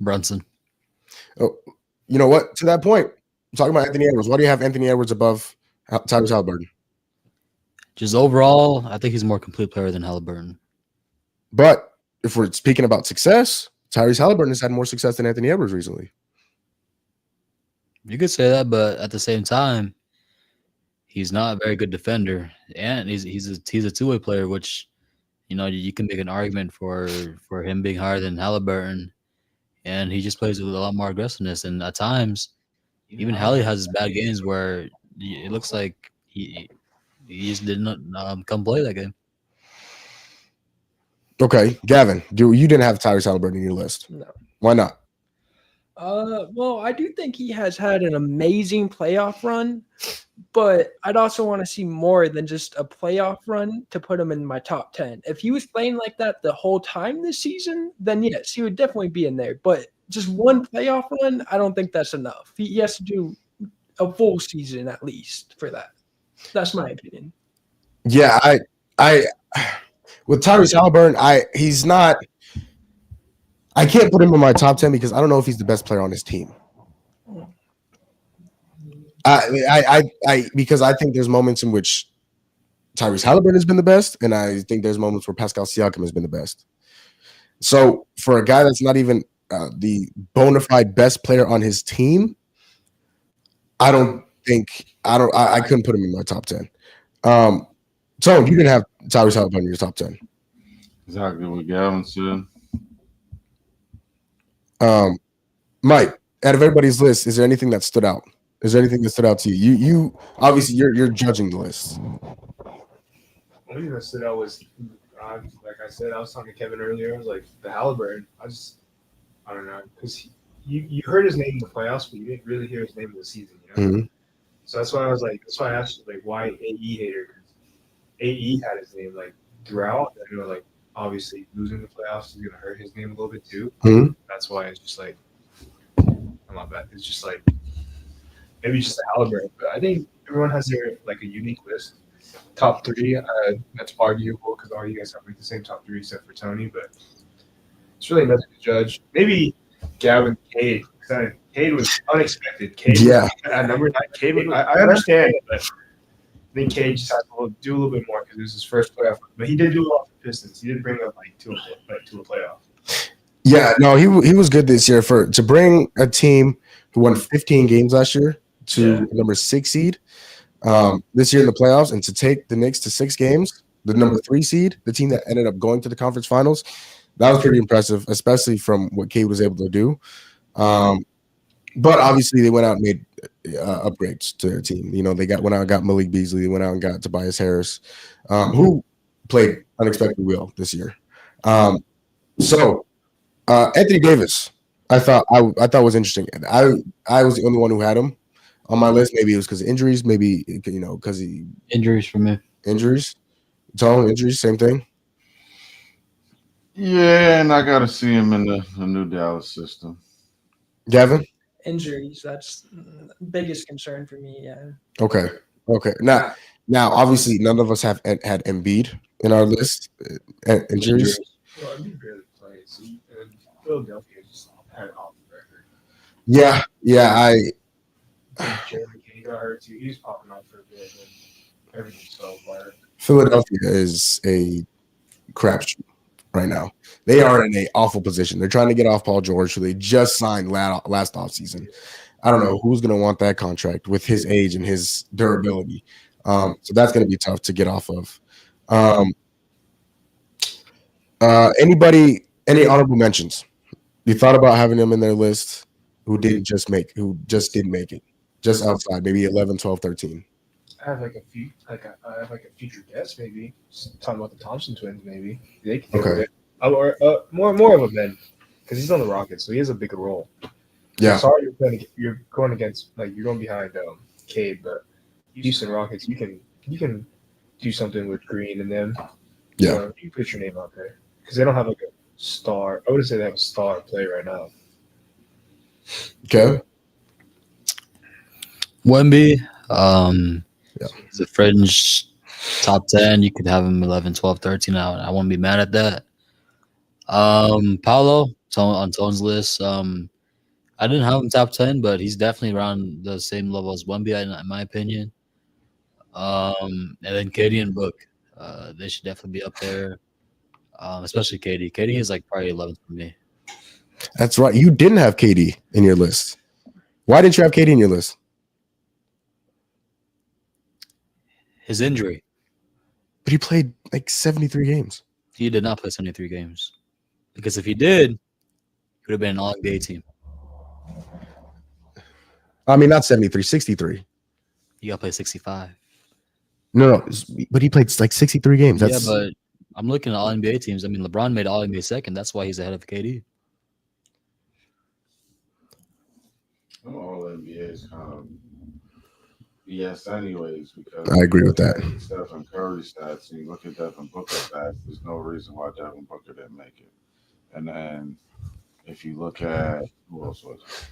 Brunson. Oh, you know what? To that point, I'm talking about Anthony Edwards. Why do you have Anthony Edwards above Tyrese Halliburton? Just overall, I think he's a more complete player than Halliburton. But if we're speaking about success, Tyrese Halliburton has had more success than Anthony Edwards recently. You could say that, but at the same time, he's not a very good defender, and he's a two-way player, which you can make an argument for him being higher than Halliburton, and he just plays with a lot more aggressiveness. And at times, even Hallie has his bad games where it looks like he just did not come play that game. Okay, Gavin, you didn't have Tyrese Halliburton in your list. No. Why not? Well, I do think he has had an amazing playoff run, but I'd also want to see more than just a playoff run to put him in my top 10. If he was playing like that the whole time this season, then yes, he would definitely be in there. But just one playoff run, I don't think that's enough. He has to do a full season at least for that. That's my opinion. Yeah, I with Tyrese Halliburton, he's not. I can't put him in my top 10 because I don't know if he's the best player on his team. Because I think there's moments in which Tyrese Halliburton has been the best, and I think there's moments where Pascal Siakam has been the best. So for a guy that's not even the bona fide best player on his team, I couldn't put him in my top 10. So you didn't have Tyrese Halliburton in your top 10. Exactly what Gavin said. Mike, out of everybody's list, is there anything that stood out? Is there anything that stood out to you? You obviously you're judging the list. One thing that stood out was, like I said, I was talking to Kevin earlier. I was like, the Halliburton. I don't know, because you heard his name in the playoffs, but you didn't really hear his name in the season. You know? So that's why I was like, that's why I asked you, like, why AE hater? Because AE had his name like throughout. I know, like, obviously losing the playoffs is gonna hurt his name a little bit too. That's why it's just like, I'm not bad. It's just like maybe just the Halliburton, but I think everyone has their like a unique list. Top three, that's arguable because all you guys have like the same top three except for Tony, but it's really nothing to judge. Maybe Gavin Cade. Cade was unexpected. Cade at number 9. Cade, I understand, but I think Cade just has to do a little bit more because it was his first playoff. But he did do a lot for the Pistons. He did bring up like to a playoff. Yeah, no, he was good this year to bring a team who won 15 games last year to number 6 seed this year in the playoffs, and to take the Knicks to 6 games, the number 3 seed, the team that ended up going to the conference finals. That was pretty impressive, especially from what Cade was able to do. But obviously, they went out and made upgrades to their team. You know, they went out and got Malik Beasley. They went out and got Tobias Harris, who played unexpectedly well this year. So Anthony Davis, I thought was interesting. I was the only one who had him on my list. Maybe it was because of injuries. Maybe because he Injuries for me. Injuries, Tone injuries, same thing. Yeah, and I got to see him in the new Dallas system. Gavin? Injuries, that's the biggest concern for me, yeah. Okay. Now, obviously, none of us have had Embiid in our list. Injuries. Well, Embiid barely plays. And Philadelphia just had off the record. Yeah. Jeremy King got hurt too. He was popping off for a bit, and everything's fell apart. Philadelphia is a crapshoot right now. They are in an awful position. They're trying to get off Paul George, who they just signed last offseason. I don't know who's going to want that contract with his age and his durability. So that's going to be tough to get off of. Any honorable mentions? You thought about having them in their list who didn't make it, just outside, maybe 11, 12, 13. I have a future guest maybe. Just talking about the Thompson twins maybe. They can do it. Or more of a Ben because he's on the Rockets, so he has a bigger role. Yeah. I'm sorry you're going against you're going behind Cade, but Houston Rockets you can do something with Green and them. Yeah. You put your name out there because they don't have like a star. I wouldn't say they have a star play right now. Okay. Wemby, he's a fringe top 10. You could have him 11, 12, 13 out. I won't be mad at that. Paolo on Tone's list. I didn't have him top 10, but he's definitely around the same level as Wemby, in my opinion. And then KD and Book. They should definitely be up there. Especially KD. KD is like probably 11th for me. That's right. You didn't have KD in your list. Why didn't you have KD in your list? His injury. But he played like 73 games. He did not play 73 games. Because if he did, he would have been an all-NBA team. I mean, not 73, 63. You got to play 65. No, but he played like 63 games. Yeah, but I'm looking at all-NBA teams. I mean, LeBron made all-NBA second. That's why he's ahead of KD. All NBA is kind of BS anyways because I agree with that. Stephen Curry stats, and you look at Devin Booker stats, there's no reason why Devin Booker didn't make it. And then if you look at who else was it?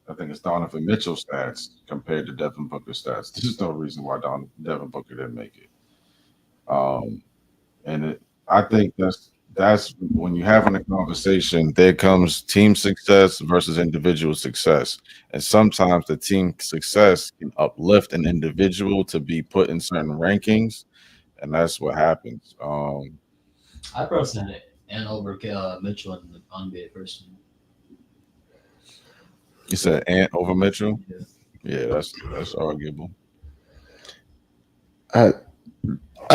I think it's Donovan Mitchell stats compared to Devin Booker stats. There's no reason why Devin Booker didn't make it. I think that's when you're having a conversation, there comes team success versus individual success. And sometimes the team success can uplift an individual to be put in certain rankings. And that's what happens. I personally and over Mitchell in the NBA person. You said Ant over Mitchell? Yeah, that's arguable. I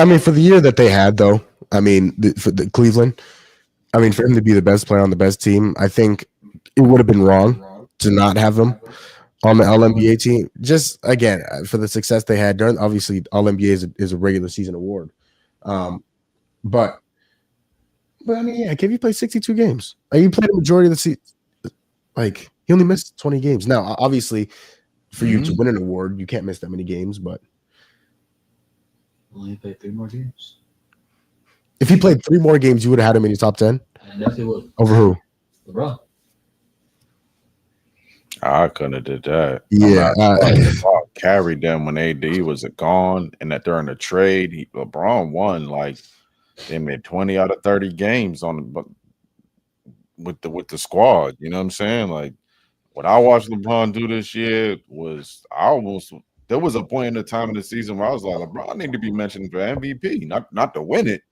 mean, for the year that they had, though, I mean, for the Cleveland, I mean, for him to be the best player on the best team, I think it would have been wrong to not have him on the All-NBA team. Just again, for the success they had during, obviously All-NBA is a regular season award. But I mean, yeah, KP played 62 games. He played the majority of the season. Like, he only missed 20 games. Now, obviously, for you to win an award, you can't miss that many games, but Only played 3 more games. if he played 3 more games, you would have had him in your top 10? I definitely would. Over who? LeBron. I couldn't have did that. Yeah. LeBron carried them when AD was gone, and that during the trade, LeBron won like they made 20 out of 30 games with the squad. You know what I'm saying? Like what I watched LeBron do this year was there was a point in the time of the season where I was like, LeBron need to be mentioned for MVP, not to win it,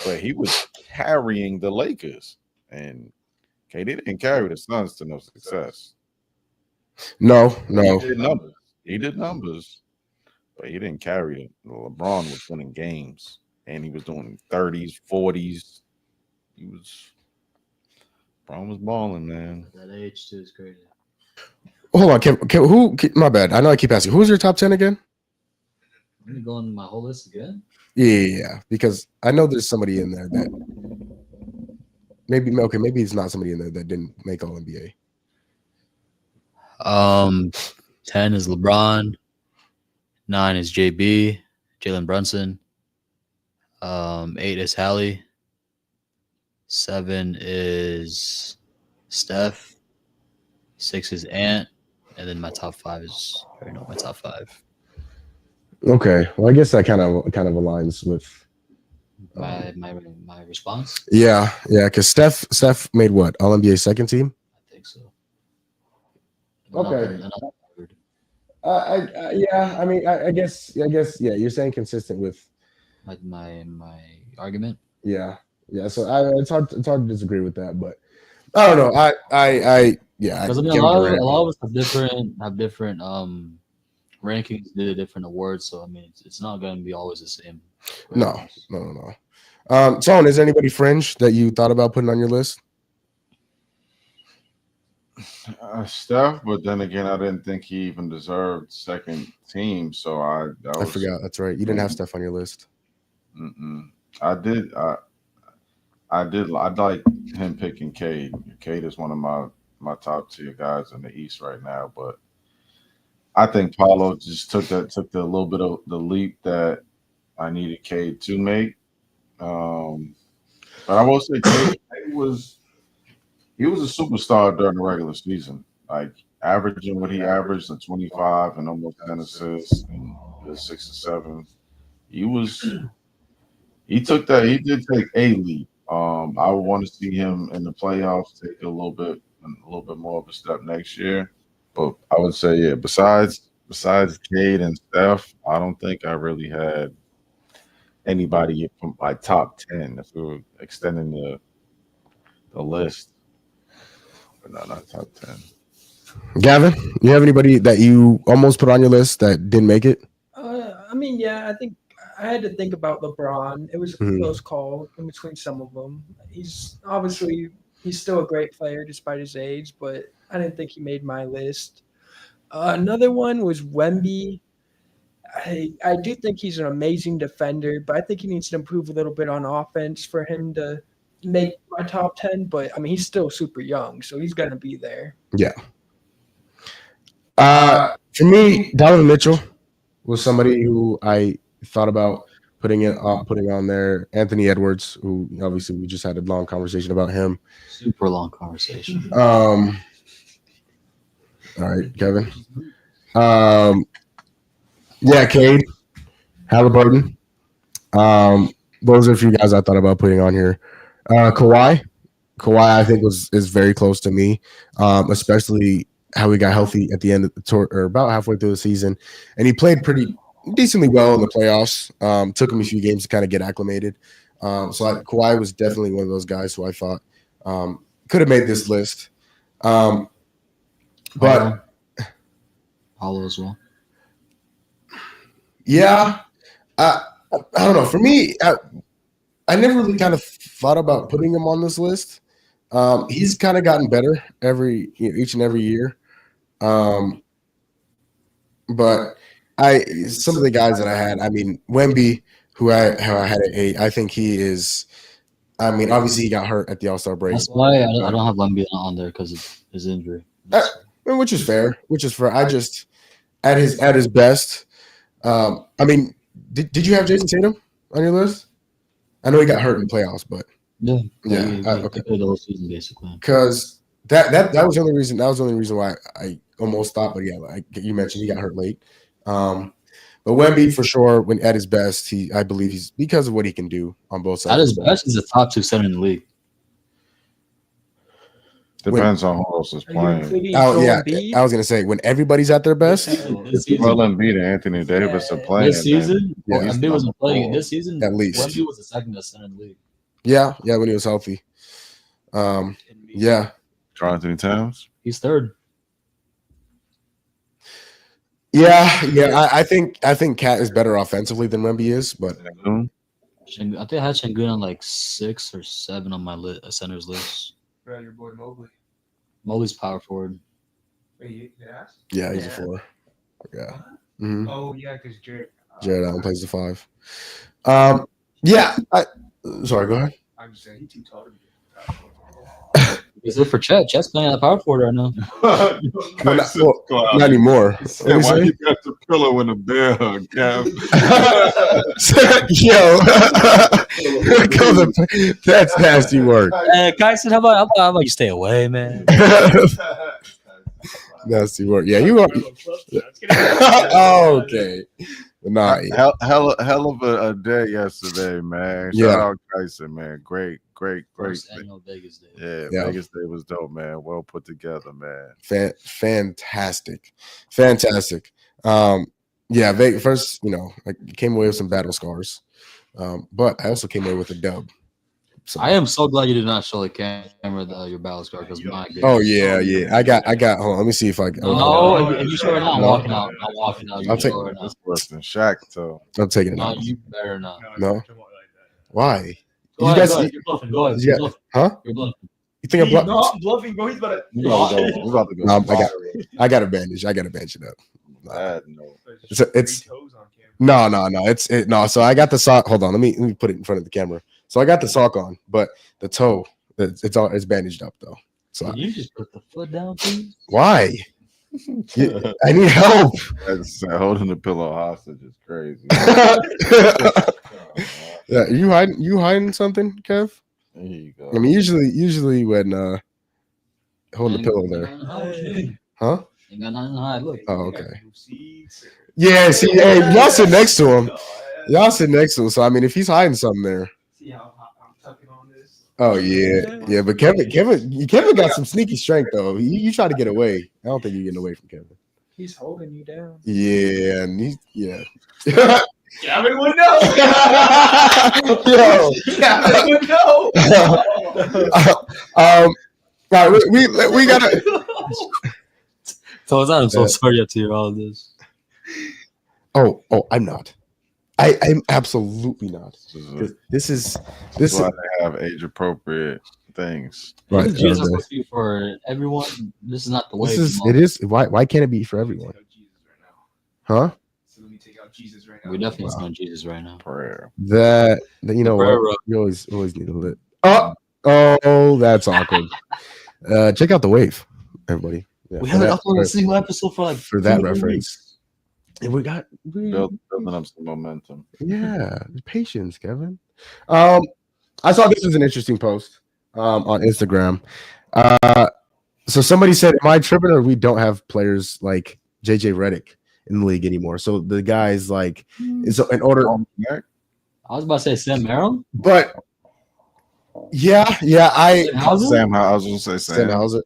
but he was carrying the Lakers, and KD didn't carry the Suns to no success. No. He did numbers, but he didn't carry it. LeBron was winning games, and he was doing 30s, 40s. LeBron was balling, man. That age too is crazy. Hold on, my bad. I know I keep asking. Who's your top 10 again? I'm gonna go on my whole list again. Yeah, because I know there's somebody in there that maybe it's not somebody in there that didn't make All-NBA. 10 is LeBron. 9 is JB, Jalen Brunson. 8 is Hallie. 7 is Steph. 6 is Ant. And then my top 5 is my top 5. Okay, well, I guess that kind of aligns with my response. Yeah, because Steph made what, All-NBA second team? I think so. Okay. Yeah. I mean, I guess. Yeah. You're saying consistent with my argument. Yeah. So it's hard to disagree with that, but I don't know. Because I mean, a lot of us have different rankings, did different awards. So I mean, it's not going to be always the same. No. Tone, is there anybody fringe that you thought about putting on your list? Steph, but then again, I didn't think he even deserved second team. So I forgot. That's right. You didn't have Steph on your list. I did. I like him picking Cade. Cade is one of my top tier guys in the East right now. But I think Paolo just took a little bit of the leap that I needed Cade to make. But I will say Cade was. He was a superstar during the regular season, like averaging what he averaged at 25 and almost 10 assists and 6 or 7. He took that. He did take a leap. I would want to see him in the playoffs take a little bit more of a step next year. But I would say, yeah, besides Cade and Steph, I don't think I really had anybody from my top 10 if we were extending the list. No, not top 10. Gavin, you have anybody that you almost put on your list that didn't make it? I mean, yeah, I think I had to think about LeBron. It was a close call in between some of them. He's still a great player despite his age, but I didn't think he made my list. Another one was Wemby. I do think he's an amazing defender, but I think he needs to improve a little bit on offense for him to make my top 10, but I mean he's still super young, so he's gonna be there. Yeah. For me, Donovan Mitchell was somebody who I thought about putting on there. Anthony Edwards, who obviously we just had a long conversation about him. Super long conversation. All right, Kevin. Yeah, Cade, Halliburton. Those are a few guys I thought about putting on here. Kawhi, I think is very close to me, especially how he got healthy at the end of the tour or about halfway through the season, and he played pretty decently well in the playoffs. Took him a few games to kind of get acclimated. Kawhi was definitely one of those guys who I thought could have made this list. But Paulo as well. Yeah, I don't know. For me, I never really kind of thought about putting him on this list. He's kind of gotten better each and every year. But some of the guys that I had, I mean, Wemby, who I had at 8, I think he is. I mean, obviously he got hurt at the All-Star break. That's why I don't have Wemby on there because of his injury. Which is fair. I just at his best. I mean, did you have Jason Tatum on your list? I know he got hurt in the playoffs, but Yeah. okay. The whole season basically. Because that was the only reason. That was the only reason why I almost thought. But yeah, like you mentioned, he got hurt late. But Wemby for sure, when at his best, I believe he's because of what he can do on both sides. At his best, he's a top 2 center in the league. Depends on who else is playing. I was gonna say when everybody's at their best. Well, Embiid and Anthony Davis are playing This season, Embiid wasn't playing. This season, at least Wemby was the second best center in the league. Yeah, when he was healthy. Yeah. Karl Anthony Towns. He's third. Yeah. I think Cat is better offensively than Wemby is, but I think I had Şengün on like 6 or 7 on my centers list. Right, your boy Mobley. Mobley's power forward. Wait, yeah? yeah, he's a 4. Yeah. Mhm. Oh yeah, because Jared Allen plays the 5. Yeah. Sorry, go ahead. I'm just saying he's too tall to be. Is it for Chet? Chet's playing at the power forward right now. Not anymore. Why you got the pillow in the bear hug, Kev? Yo, that's nasty work. Kyson, how about you stay away, man? Nasty work. Yeah, you are. Okay. Nah, hell of a day yesterday, man. Shout out Kyson, man. Great. First annual Vegas Day. Yeah, Vegas Day was dope, man. Well put together, man. Fantastic. Yeah, first, I came away with some battle scars, but I also came away with a dub. So. I am so glad you did not show the camera your battle scar because my goodness. Oh yeah. I got. Hold on, let me see if I can. No, if you show it now, I'm walking out. I'll take this person, Shaq. So I'm taking it. No, you better not. No. Why? Go ahead. You're bluffing. Go ahead. Yeah. Huh? You're bluffing. You think I'm bluffing? No, I'm bluffing, bro. He's about to. We're about to go. No, I got a bandage. I got to bandage it up. No. It's no. No. So I got the sock. Hold on. Let me put it in front of the camera. So I got the sock on, but the toe, it's bandaged up though. So Can you just put the foot down, please? Why? I need help. Holding the pillow hostage is crazy. Yeah, you hiding something, Kev? There you go. I mean, usually when holding the pillow there, huh? Ain't got nothing to hide. Look. Oh, okay. Yeah, see, hey, y'all sit next to him. So I mean, if he's hiding something there. See how I'm tucking on this? Oh yeah. But Kevin got some sneaky strength though. You try to get away. I don't think you're getting away from Kevin. He's holding you down. Yeah, and Kevin would know. Yo. Kevin would know. All right, we gotta. So I'm so sorry to hear all this. Oh, I'm not. I'm absolutely not. This is why they have age appropriate things. Right. This is supposed to be for everyone. This is not the way. It is. Why can't it be for everyone? Huh? So let me take out Jesus right now. We're definitely on Jesus right now. Prayer. That you know what? You always need a lit. Oh, that's awkward. Check out the wave, everybody. Yeah, we haven't uploaded a single episode for that reference. And we building up some momentum. Yeah, patience, Kevin. I saw this was an interesting post on Instagram. So somebody said, "Am I tripping, or we don't have players like JJ Redick in the league anymore?" So the guys like, so in order. I was about to say Sam Merrill, but yeah, I was gonna say Sam Hauser.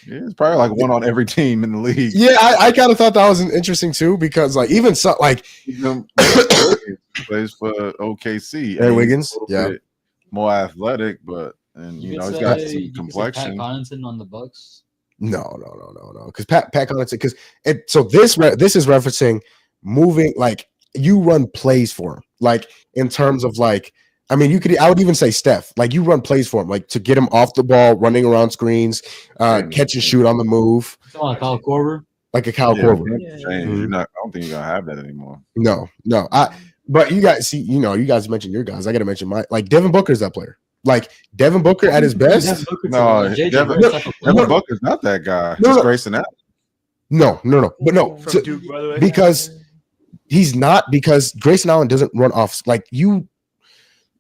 Yeah, it's probably like one on every team in the league. Yeah, I kind of thought that was interesting too, because like even so, like plays for OKC. Aaron Wiggins, more athletic, but he's got some complexion. Pat Connaughton on the Bucks. No, because Pat Connaughton, because this is referencing moving, like you run plays for him, like in terms of like I mean, I would even say Steph. Like you run plays for him, like to get him off the ball, running around screens, catch and shoot on the move. Like Kyle Korver. Like a Kyle Korver. You're not. I don't think you're gonna have that anymore. No. But you guys see, you guys mentioned your guys. I got to mention like Devin Booker's that player. Like Devin Booker at his best. No, Devin Booker's not that guy. Just Grayson Allen. No. But no, From Duke, by the way. because he's not, because Grayson Allen doesn't run off like you.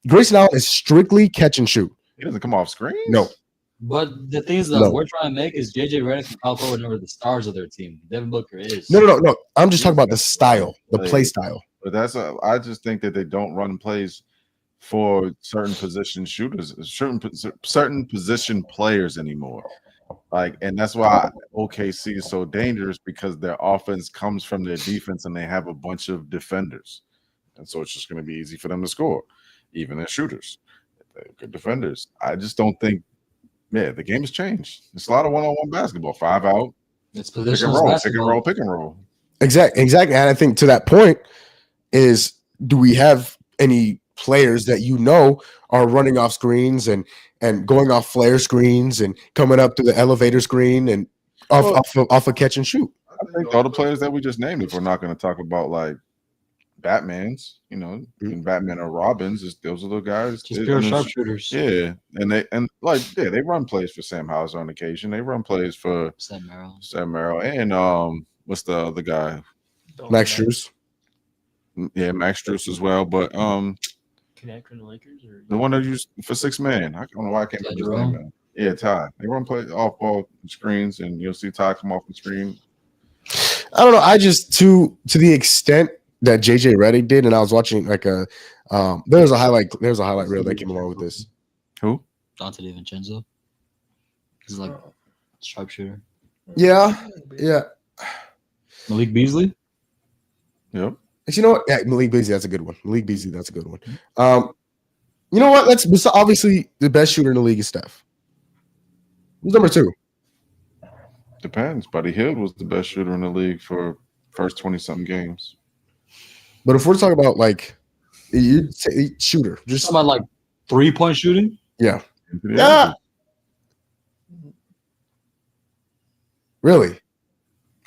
Grayson Allen is strictly catch and shoot. He doesn't come off screen. No. But the things that we're trying to make is JJ Redick and Kyle Korver never the stars of their team. Devin Booker is. No. I'm just talking about the style, the play style. But I just think that they don't run plays for certain position shooters, certain position players anymore. Like, and that's why OKC is so dangerous, because their offense comes from their defense and they have a bunch of defenders. And so it's just going to be easy for them to score, even their shooters. They're good defenders. I just don't think, the game has changed. It's a lot of one-on-one basketball, 5 out. It's pick and roll. Exactly. And I think to that point is, do we have any players that are running off screens and going off flare screens and coming up to the elevator screen and off a catch and shoot? I think all the players that we just named, if we're not going to talk about like Batmans, and Batman or Robins, those are the guys. Just pure sharpshooters. Yeah, and they run plays for Sam Hauser on occasion. They run plays for Sam Merrill, and what's the other guy? Max Strus. Yeah, Max Strus as well. But Connect from the Lakers, or the one that used for 6 man. I don't know why I can't remember his name. Man. Yeah, Ty. They run play off ball screens, and you'll see Ty come off the screen. I don't know. I just to the extent that JJ Redick did, and I was watching like there was a highlight reel that came along with this. Who? Donte DiVincenzo. He's like sharpshooter. Yeah. Malik Beasley. Yep. You know what? Yeah, Malik Beasley, that's a good one. You know what? Obviously the best shooter in the league is Steph. Who's number 2? Depends. Buddy Hield was the best shooter in the league for first 20-something games. But if we're talking about like you say shooter, just talking about like 3-point shooting. Yeah. Really?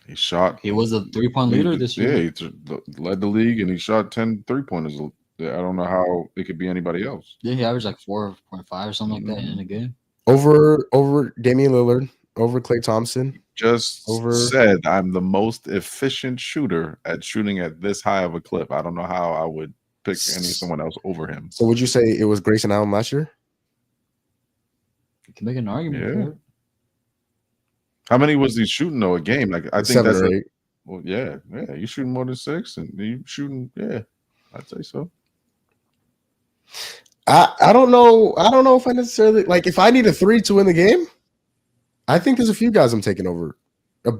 He shot. He was a 3-point leader this year. Yeah, he led the league, and he shot 10 3-pointers. I don't know how it could be anybody else. Yeah, he averaged like 4.5 or something like that in a game. Over Damian Lillard, over Klay Thompson. Said I'm the most efficient shooter at shooting at this high of a clip. I don't know how I would pick someone else over him. So would you say it was Grayson Allen last year? You can make an argument for it. How many was he shooting though a game? Like I think 7 that's or 8. Well, yeah. You shooting more than 6, and you shooting, I'd say so. I don't know. I don't know if I necessarily like if I need a 3 to win the game. I think there's a few guys I'm taking over. A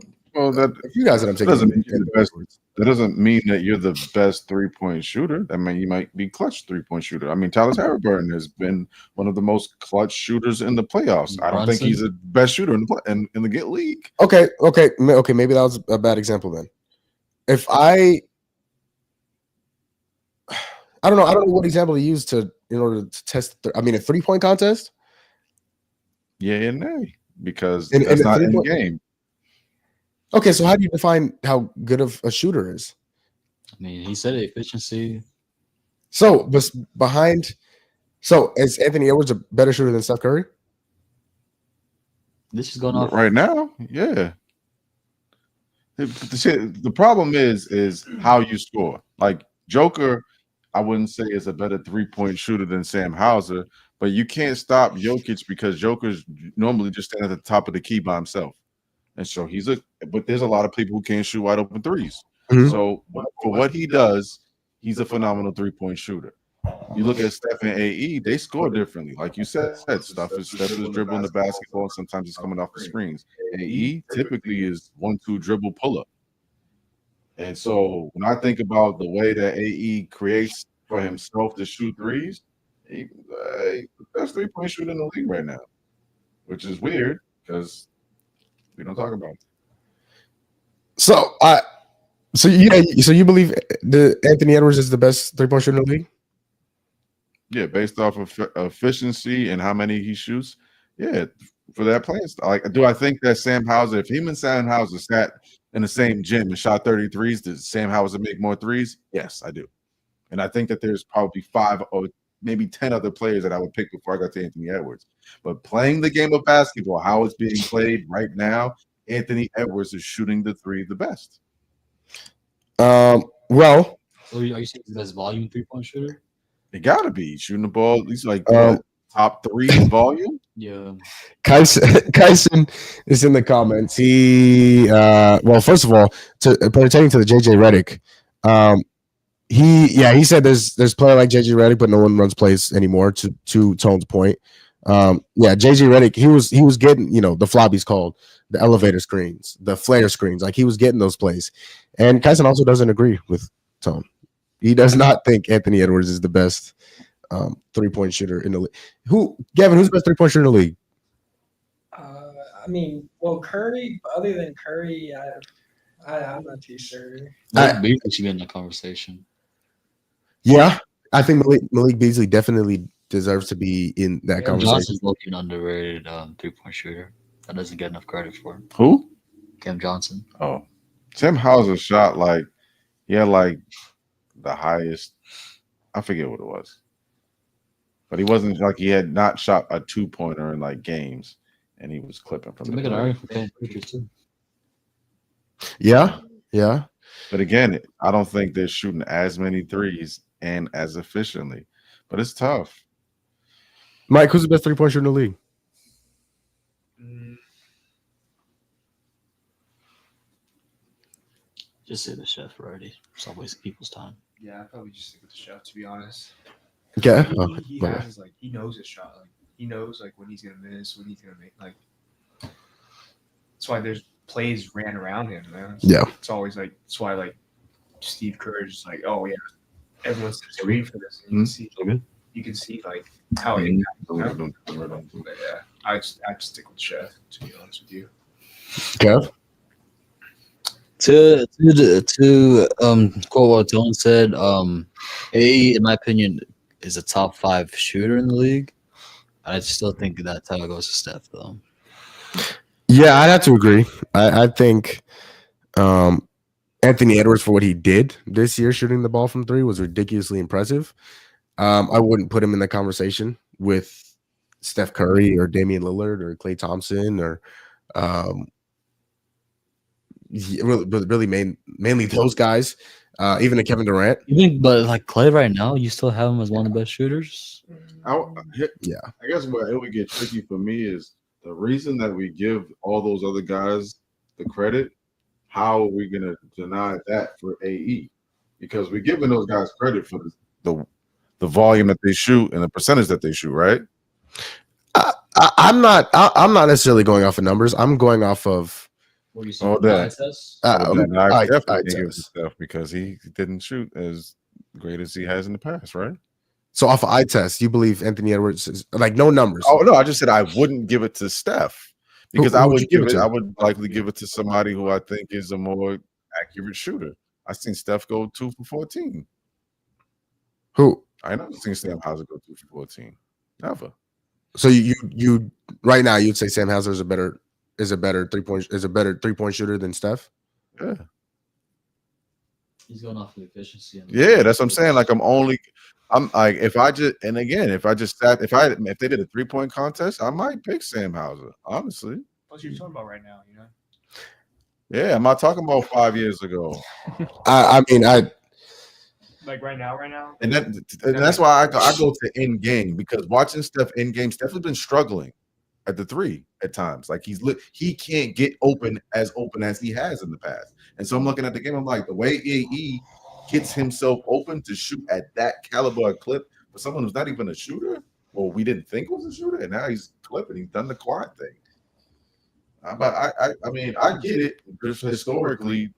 few guys that I'm taking over. That doesn't mean that you're the best 3-point shooter. I mean, you might be clutch 3-point shooter. I mean, Tyler Haliburton has been one of the most clutch shooters in the playoffs. I don't think he's the best shooter in the league. Okay. Maybe that was a bad example then. If I don't know what example to use in order to test. A 3-point contest. Yeah and nay, because that's not in the game. Okay, so how do you define how good of a shooter is? I mean, he said efficiency. So is Anthony Edwards a better shooter than Steph Curry? This is going on right now. Yeah. The problem is how you score. Like Joker, I wouldn't say is a better 3-point shooter than Sam Hauser, but you can't stop Jokic because Joker's normally just standing at the top of the key by himself. And so but there's a lot of people who can't shoot wide open threes. Mm-hmm. So for what he does, he's a phenomenal 3-point shooter. You look at Steph and AE, they score differently. Like you said, Steph is dribbling the basketball, and sometimes it's coming off the screens. AE typically is 1-2 dribble pull up. And so when I think about the way that AE creates for himself to shoot threes, he's the best 3-point shooter in the league right now, which is weird because we don't talk about it. So you believe the Anthony Edwards is the best 3-point shooter in the league? Yeah, based off of efficiency and how many he shoots. Yeah, for that playing style. Like, do I think that Sam Hauser, if him and Sam Hauser sat in the same gym and shot 33s, does Sam Hauser make more threes? Yes, I do. And I think that there's probably 5 or maybe 10 other players that I would pick before I got to Anthony Edwards. But playing the game of basketball, how it's being played right now, Anthony Edwards is shooting the three the best. Well, So are you saying he's the best volume 3-point shooter? It gotta be shooting the ball at least like what, top 3 in volume. Yeah. Kyson is in the comments. He well, first of all, pertaining to the JJ Redick, he said there's player like JJ Redick, but no one runs plays anymore. To Tone's point, JJ Redick, he was getting, the floppies called, the elevator screens, the flare screens, like he was getting those plays. And Kyson also doesn't agree with Tone. He does not think Anthony Edwards is the best 3-point shooter in the league. Gavin, who's the best 3-point shooter in the league? I mean, well, Curry. Other than Curry, I'm not too sure. Beasley should be in the conversation. Yeah, I think Malik Beasley definitely deserves to be in that conversation. Johnson's looking underrated 3-point shooter. That doesn't get enough credit for him. Who? Cam Johnson. Oh, Sam Hauser shot like the highest. I forget what it was, but he wasn't like he had not shot a 2-pointer in like games, and he was clipping from. Make an argument for Cam Pritchard too. Yeah. But again, I don't think they're shooting as many threes and as efficiently. But it's tough. Mike, who's the best 3-point shooter in the league? Just say the chef already. Stop wasting people's time. Yeah, I'd probably just stick with the chef, to be honest. Okay. He has he knows his shot. Like he knows like when he's gonna miss, when he's gonna make. Like that's why there's plays ran around him, man. It's always like that's why like Steve Kerr is just like, oh yeah, everyone's waiting for this. And you can see like how it impacts. But yeah, I'd stick with chef, to be honest with you. Kev? To quote what Dylan said, in my opinion, is a top 5 shooter in the league. I still think that title goes to Steph, though. Yeah, I'd have to agree. I think Anthony Edwards, for what he did this year shooting the ball from 3, was ridiculously impressive. I wouldn't put him in the conversation with Steph Curry or Damian Lillard or Klay Thompson or really mainly those guys, even Kevin Durant. But like Klay right now, you still have him as one of the best shooters. I guess what it would get tricky for me is the reason that we give all those other guys the credit. How are we gonna deny that for AE? Because we're giving those guys credit for the volume that they shoot and the percentage that they shoot, right? I'm not necessarily going off of numbers. I'm going off of I definitely give it to Steph because he didn't shoot as great as he has in the past, right? So off of eye test, you believe Anthony Edwards is like no numbers? Oh no, I just said I wouldn't give it to Steph because I would likely give it to somebody who I think is a more accurate shooter. I've seen Steph go 2 for 14. Who? I never seen Sam Hauser go 2 for 14. Never. So you right now you'd say Sam Hauser is a better 3-point shooter than Steph? Yeah. He's going off the efficiency. Yeah, that's what I'm saying. Like I'm like if they did a 3-point contest, I might pick Sam Hauser, honestly. What you're talking about right now, you know? Yeah, I'm not talking about 5 years ago. I mean, like right now. And that's why I go to in game because watching Steph in game, Steph has been struggling at the 3 at times. Like he can't get open as he has in the past. And so I'm looking at the game. I'm like, the way AE gets himself open to shoot at that caliber of clip for someone who's not even a shooter, well, we didn't think was a shooter, and now he's clipping. He's done the quad thing. But I mean, I get it. Just historically,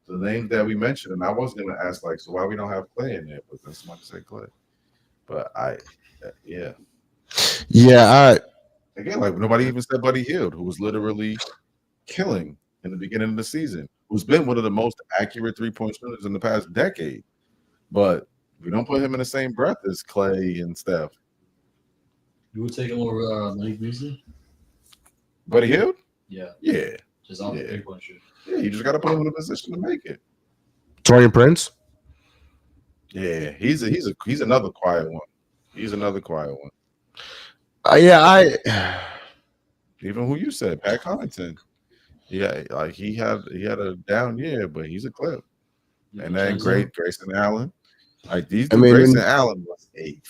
the names that we mentioned, and I was going to ask, like, so why we don't have Klay in there? But then somebody said Klay. But again, like nobody even said Buddy Hield, who was literally killing in the beginning of the season, who's been one of the most accurate 3-point shooters in the past decade. But We don't put him in the same breath as Clay and Steph. You would take him over Malik Beasley? Buddy Hield? Yeah. Yeah. Just on the Yeah. 3-point shooter. Yeah, you just got to put him in a position to make it. Torian Prince. Yeah, he's another quiet one. He's another quiet one. Even who you said, Pat Connaughton. Yeah, like he had a down year, but he's a clip. And then Grayson Allen. Like Grayson Allen was a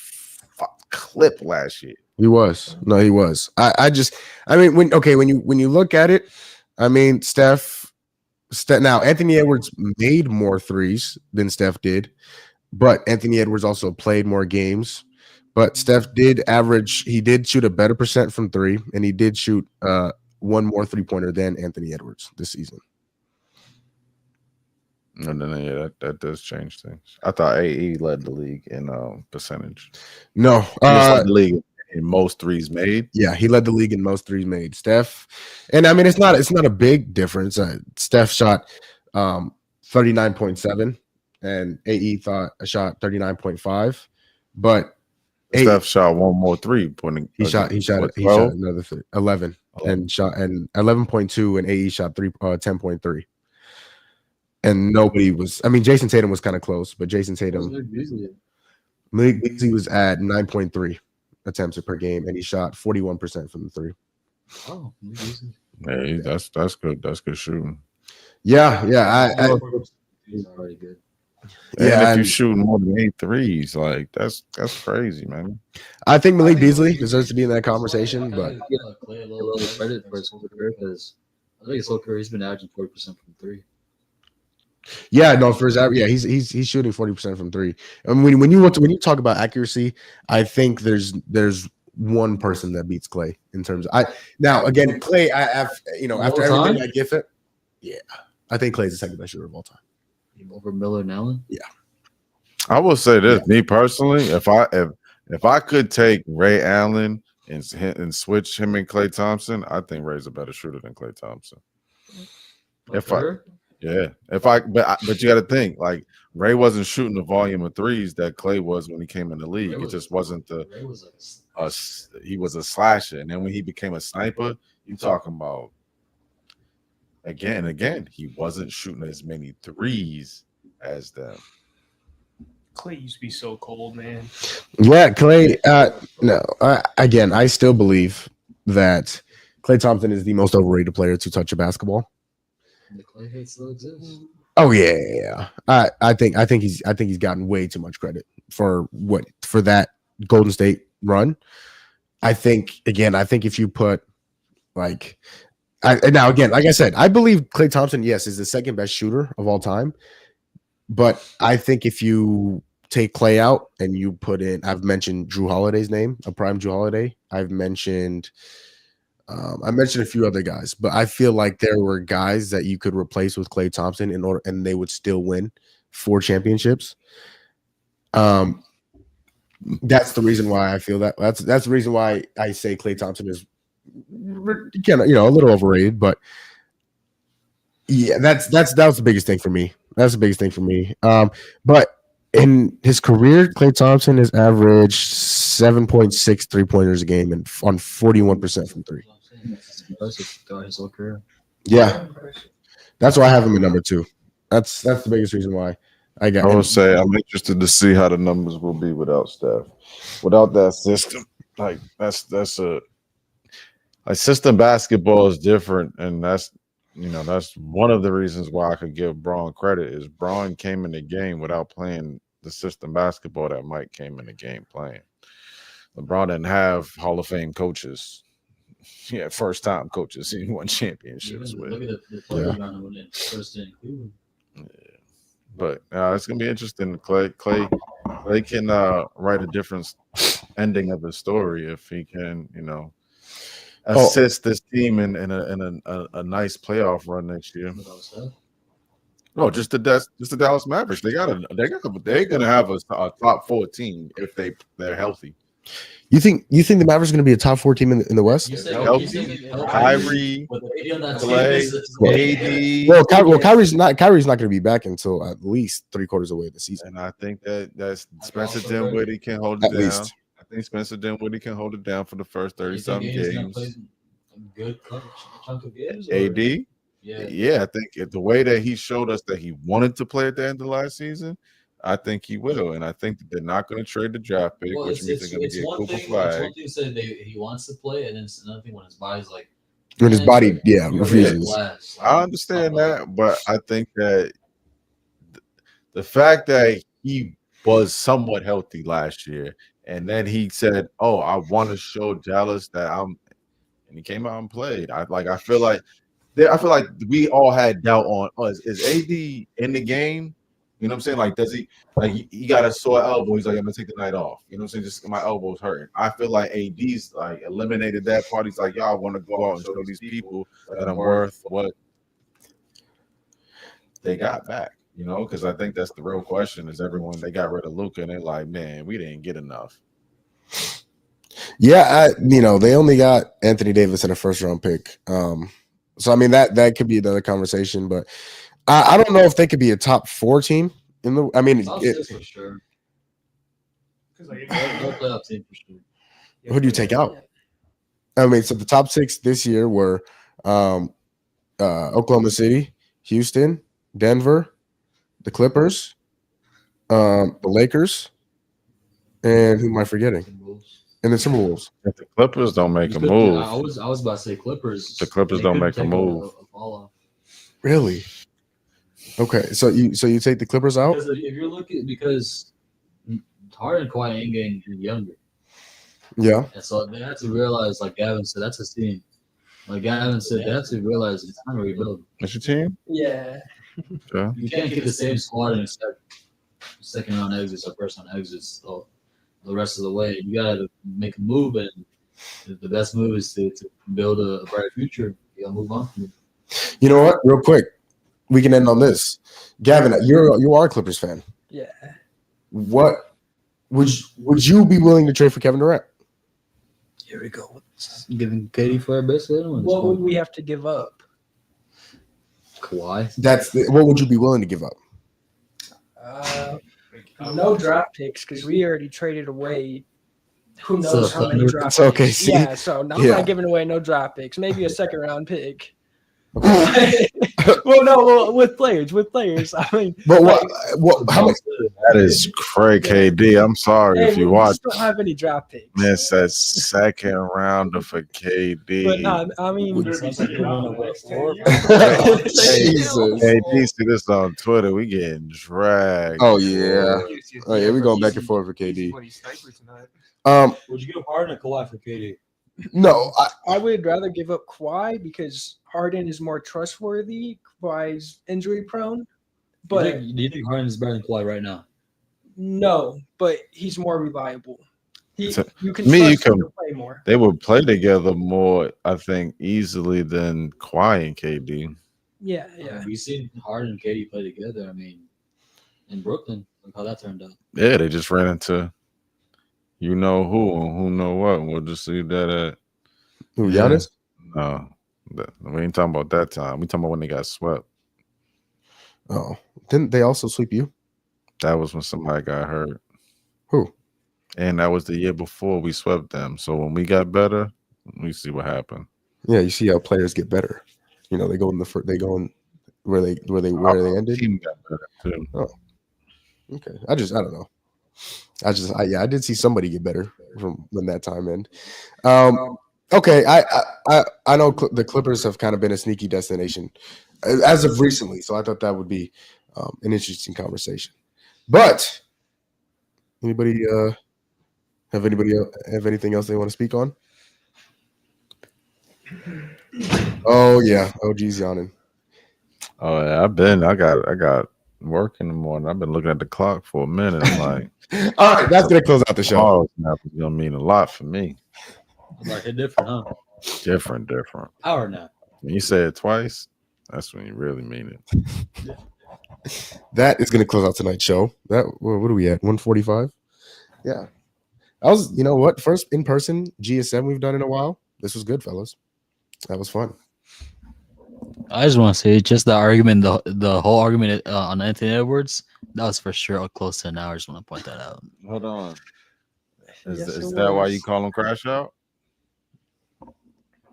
clip last year. He was. No, he was. When you look at it, I mean, Steph now Anthony Edwards made more threes than Steph did, but Anthony Edwards also played more games. But Steph did shoot a better percent from three, and he did shoot one more 3-pointer than Anthony Edwards this season. And then that does change things. I thought AE led the league in percentage. No, he led the league in most threes made. Yeah, he led the league in most threes made. Steph, and I mean it's not a big difference. Steph shot 39.7, and AE shot 39.5, but Steph shot one more 3. He shot another 11 and shot and 11.2, and AE shot 10.3. And nobody was. I mean, Jason Tatum was kind of close, but Jason Tatum, Malik Beasley was at 9.3 attempts per game, and he shot 41% from the three. Oh, hey, that's good. That's good shooting. Yeah. He's already good. And if you're shooting more than 8 threes, like that's crazy, man. I think Malik Beasley deserves to be in that conversation, but Clay a little credit for his whole career because I think his whole career he's been averaging 40% from three. Yeah, no, for his he's shooting 40% from three. And when you talk about accuracy, I think there's one person that beats Clay in terms of Clay. After everything I give it, I think Clay's the second best shooter of all time. Over Miller and Allen. Yeah, I will say this: me personally, if I could take Ray Allen and switch him and Klay Thompson, I think Ray's a better shooter than Klay Thompson. But you got to think like Ray wasn't shooting the volume of threes that Klay was when he came in the league. It just wasn't he was a slasher, and then when he became a sniper, you talking about again, he wasn't shooting as many threes as them. Clay used to be so cold, man. Yeah, Clay. I still believe that Klay Thompson is the most overrated player to touch a basketball. The Clay hate still exists. Oh yeah. I think he's gotten way too much credit for that Golden State run. I think if you put like I said, I believe Klay Thompson, yes, is the second best shooter of all time. But I think if you take Clay out and you put in, I've mentioned Drew Holiday's name, a prime Drew Holiday. I mentioned a few other guys, but I feel like there were guys that you could replace with Klay Thompson and they would still win 4 championships. That's the reason why I feel that. That's the reason why I say Klay Thompson is a little overrated, but yeah, that was the biggest thing for me. That's the biggest thing for me. But in his career, Klay Thompson has averaged 7.6 3-pointers a game and on 41% from three. Impressive throughout his whole career. Yeah, that's why I have him at number 2. That's the biggest reason why I would say I'm interested to see how the numbers will be without Steph. Without that system, like that's system basketball is different, and that's one of the reasons why I could give Braun credit is Braun came in the game without playing the system basketball that Mike came in the game playing. LeBron didn't have Hall of Fame coaches. Yeah, first time coaches he won championships with. Look at the player around when it first in Cleveland. Yeah. But it's gonna be interesting. Clay can write a different ending of the story if he can, assist this team in a nice playoff run next year. No, just the Dallas Mavericks. They're gonna have a top 4 team if they're healthy. You think the Mavericks are going to be a top 4 team in the West? You said Healthy, Kyrie, with AD on that team Clay, is- AD. Well, Kyrie's not going to be back until at least 3/4 away of the season. And I think that Spencer Dinwiddie can hold it At down. least. I think Spencer Dinwiddie can hold it down for the first You 30-something think AD's gonna games. play a good chunk of games? or- AD, Yeah. yeah, I think the way that he showed us that he wanted to play at the end of last season, I think he will. And I think that they're not going to trade the draft pick, Well, which means they're going to get Cooper It's Flag. one thing to say he wants to play, and then it's another thing when his body's like. When his "Man, body, yeah, you're refuses. last." I understand that, but I think that the fact that he was somewhat healthy last year, and then he said, "Oh, I want to show Dallas that I'm," and he came out and played. I feel like we all had doubt on us. Is AD in the game? You know what I'm saying? Like, does he got a sore elbow? He's like, I'm gonna take the night off. You know what I'm saying? Just my elbow's hurting. I feel like AD's like eliminated that part. He's like, y'all want to go out and show these people that I'm worth what they got back. You know, because I think that's the real question. Is everyone they got rid of Luka and they're like, man, we didn't get enough. Yeah, they only got Anthony Davis in a 1st-round pick. So I mean that could be another conversation, but I don't know if they could be a top 4 team in the. I mean, Top 6 for sure. They'll play up team for sure. who do you take out? I mean, so the top 6 this year were Oklahoma City, Houston, Denver, the Clippers, the Lakers, and who am I forgetting? And the Timberwolves. If the Clippers don't make a I move, was about to say Clippers. The Clippers They don't could make a take move. a fall off. Really? Okay, so you take the Clippers out? Because if you're looking, because Harden and Kawhi ain't getting any younger, Yeah. and so they have to realize, like Gavin said, that's his team. Like Gavin said, they have to realize it's time to rebuild. that's your team. Yeah. Okay. You can't keep the same squad and expect second round exits or first round exits the rest of the way. You gotta make a move, and the best move is to build a bright future. You gotta move on from it. You know what? Real quick, we can end on this. Gavin, you are a Clippers fan. Yeah. What would you be willing to trade for Kevin Durant? Here we go. Giving Katie for our best anyone. What would we have to give up? Kawhi. What would you be willing to give up? No draft picks because we already traded away. Who knows So, how many draft it's okay, picks? see? Yeah, so I'm Yeah. not giving away no draft picks. Maybe a 2nd-round pick. Well, with players. I mean, But how much? That is Craig KD. I'm sorry hey, if you we watch. just don't have any draft picks. Man says 2nd rounder for KD. But no, I mean, Jesus. KD, see this on Twitter. We getting dragged. Oh yeah. Oh yeah, we going back and forth for KD. Would you give Harden or Kawhi for KD? No, I would rather give up Kawhi because Harden is more trustworthy. Kawhi's injury prone. But do you think Harden is better than Kawhi right now? no, but he's more reliable. You can Me, you trust him can- to play more. They would play together more, I think, easily than Kawhi and KD. Yeah, yeah. We've seen Harden and KD play together. I mean, in Brooklyn, look how that turned out. Yeah, they just ran into you know who and who know what. And we'll just leave that at who Giannis? no. We ain't talking about that time. We talking about when they got swept. Oh, didn't they also sweep you? That was when somebody got hurt. Who? And that was the year before we swept them. So when we got better, we see what happened. Yeah, you see how players get better. You know, they go in where they Our ended. team got better too. Okay, I don't know. I did see somebody get better from when that time ended. Okay, I know the Clippers have kind of been a sneaky destination as of recently, so I thought that would be an interesting conversation. But anybody have anything else they want to speak on? Oh yeah, OG's yawning. Oh yeah, I got work in the morning. I've been looking at the clock for a minute. I'm like, All right, that's gonna close out the show. tomorrow's nap is gonna mean a lot for me. Like a different, huh? Different. Hour now. When you say it twice, that's when you really mean it. That is gonna close out tonight's show. What are we at? 145? Yeah. I was, you know what? First in person GSM we've done in a while. This was good, fellas. That was fun. I just want to say, just the argument, the whole argument on Anthony Edwards, that was for sure close to an hour. I just want to point that out. Hold on. Is, Yes, is it that why was. you call him Crash Out?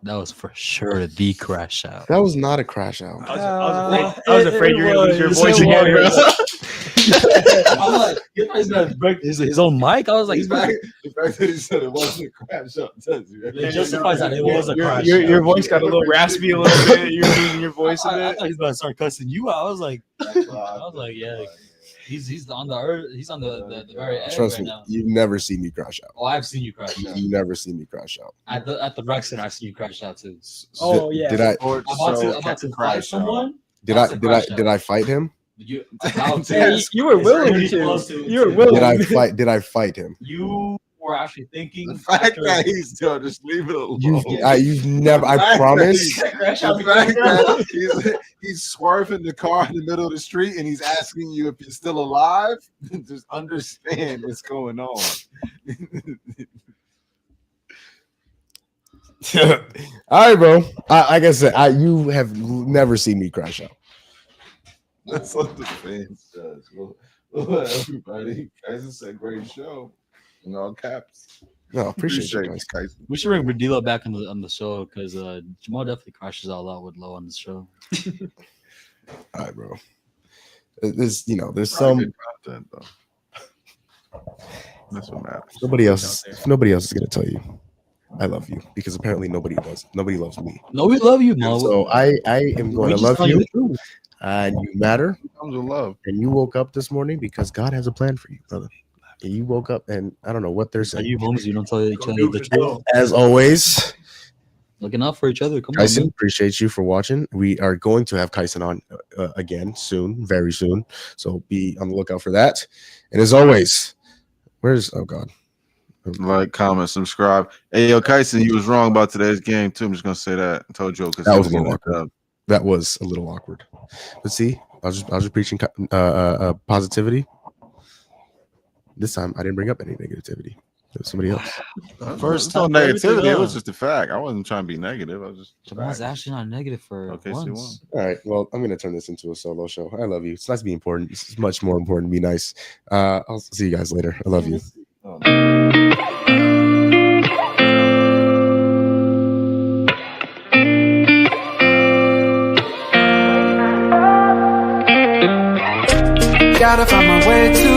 That was for sure the crash out. That was not a crash out. I was afraid you were gonna lose your voice again. I'm like, he's gonna break his own mic. I was like, he's back. The fact that he said it wasn't a Crash Out tells you. It justifies that it was a crash. Your voice got a little raspy a little bit. You're losing your voice a I bit. thought he's gonna start cussing you out. I was like, yeah, he's on the very edge Trust right me, now. you never see me crash out. Oh, I've seen you crash out. You never see me crash out. At the rec center, I've seen you crash out too. Oh, yeah. Did I I'm about to fight someone. did I fight him? You You were willing to. You were willing. Did I fight him? You were actually thinking. The fact that he's still just leave it alone. You've never. I promise. The fact that he's swerving the car in the middle of the street and he's asking you if you're still alive. Just understand what's going on. All right, bro. Like I said, you have never seen me crash out. That's what the fans does. Well, everybody, guys, it's a great show. In all caps. No, appreciate you guys. guys. We should bring Verdilo back on the show because Jamal definitely crashes out a lot with Low on the show. All right, bro. There's some Good content though. That's what matters. nobody else. If nobody else is gonna tell you, I love you because apparently nobody does. Nobody loves me. No, we love you, And Mo. so I am going to just love tell you, the truth. and you matter. Comes with love. And you woke up this morning because God has a plan for you, brother. And you woke up, and I don't know what they're Are saying. you homies? You don't tell each other the truth. As always, Looking out for each other. Come on, Kyson, man. appreciate you for watching. We are going to have Kyson on again soon, very soon. So be on the lookout for that. And as always, oh God. Like, comment, subscribe. Hey, yo, Kyson, you was wrong about today's game too. I'm just gonna say that. I told you because That was a little awkward. That was a little awkward. But see, I was just preaching positivity. This time I didn't bring up any negativity. It was somebody else. First, no negativity. It was just a fact. I wasn't trying to be negative. I was just. Jamal's actually not negative for Okay, so you once. All right. Well, I'm going to turn this into a solo show. I love you. It's nice to be important. It's much more important to be nice. I'll see you guys later. I love you. Gotta find my way to